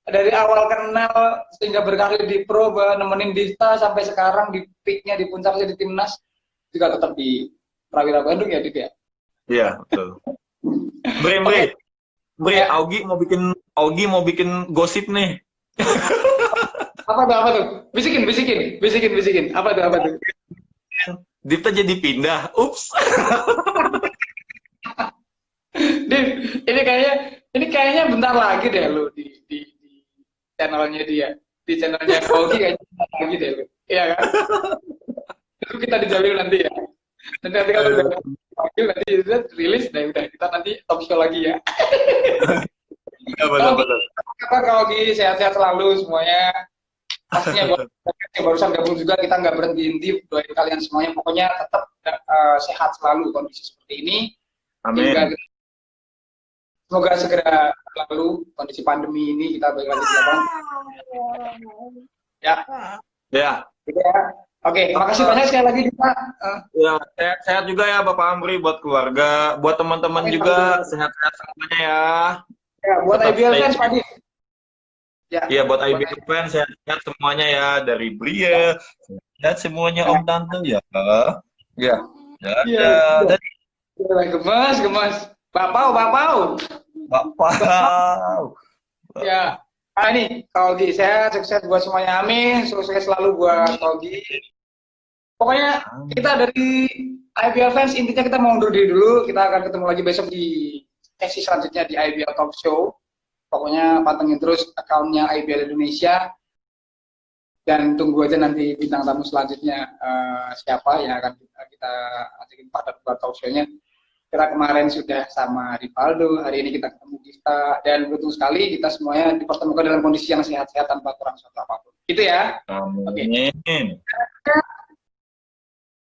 dari awal kenal sehingga berkarir di pro, nemenin Difta sampai sekarang di peaknya, di puncaknya di timnas juga tetap di Prawira Bandung ya, Dit ya. Iya, betul. Bre, Augie mau bikin gosip nih. Apa tuh? Bisikin. Apa tuh? Difta jadi pindah. Ups. Div, ini kayaknya bentar lagi deh lu di channelnya dia. Di channelnya Kogi kayaknya bentar lagi deh lu. Iya kan? Itu kita dijalin nanti ya. Nanti kalau udah panggil nanti udah rilis deh, udah kita nanti talk show lagi ya. Iya, betul. Kalau Kogi sehat-sehat selalu semuanya. Pastinya barusan gabung juga, kita nggak berhenti doain kalian semuanya, pokoknya tetap sehat selalu kondisi seperti ini. Amin. Semoga segera lalu kondisi pandemi ini, kita balik lagi di lapangan. Ya. Oke, makasih banyak sekali lagi kita. Ya, sehat juga ya Bapak Amri, buat keluarga, buat teman-teman juga sehat-sehat semuanya ya. Ya, buat IBL fans Pak Div. Iya, buat IBL fans sehat-sehat semuanya ya, dari Bria, sehat semuanya Om Tante ya. Ya. Iya. Gemas. Bapau. Ya. Nah ini, Kogi, saya sukses buat semuanya, amin. Sukses selalu buat Kogi. Pokoknya kita dari IBL fans, intinya kita mau undur diri dulu. Kita akan ketemu lagi besok di sesi selanjutnya di IBL Talk Show. Pokoknya pantengin terus akunnya IBL Indonesia. Dan tunggu aja nanti bintang tamu selanjutnya siapa yang akan kita ajakin pada buat talk show-nya. Kita kemarin sudah sama Rivaldo, hari ini kita ketemu Difta, dan beruntung sekali kita semuanya dipertemukan dalam kondisi yang sehat-sehat tanpa kurang suatu apapun. Gitu ya. Amin. Okay.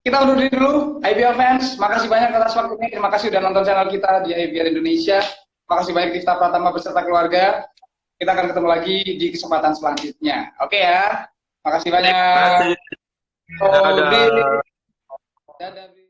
Kita undur diri dulu, IBL fans. Makasih banyak atas waktunya. Terima kasih sudah nonton channel kita di IBL Indonesia. Makasih banyak Difta Pratama beserta keluarga. Kita akan ketemu lagi di kesempatan selanjutnya. Oke ya. Makasih banyak. Dadah. Dadah.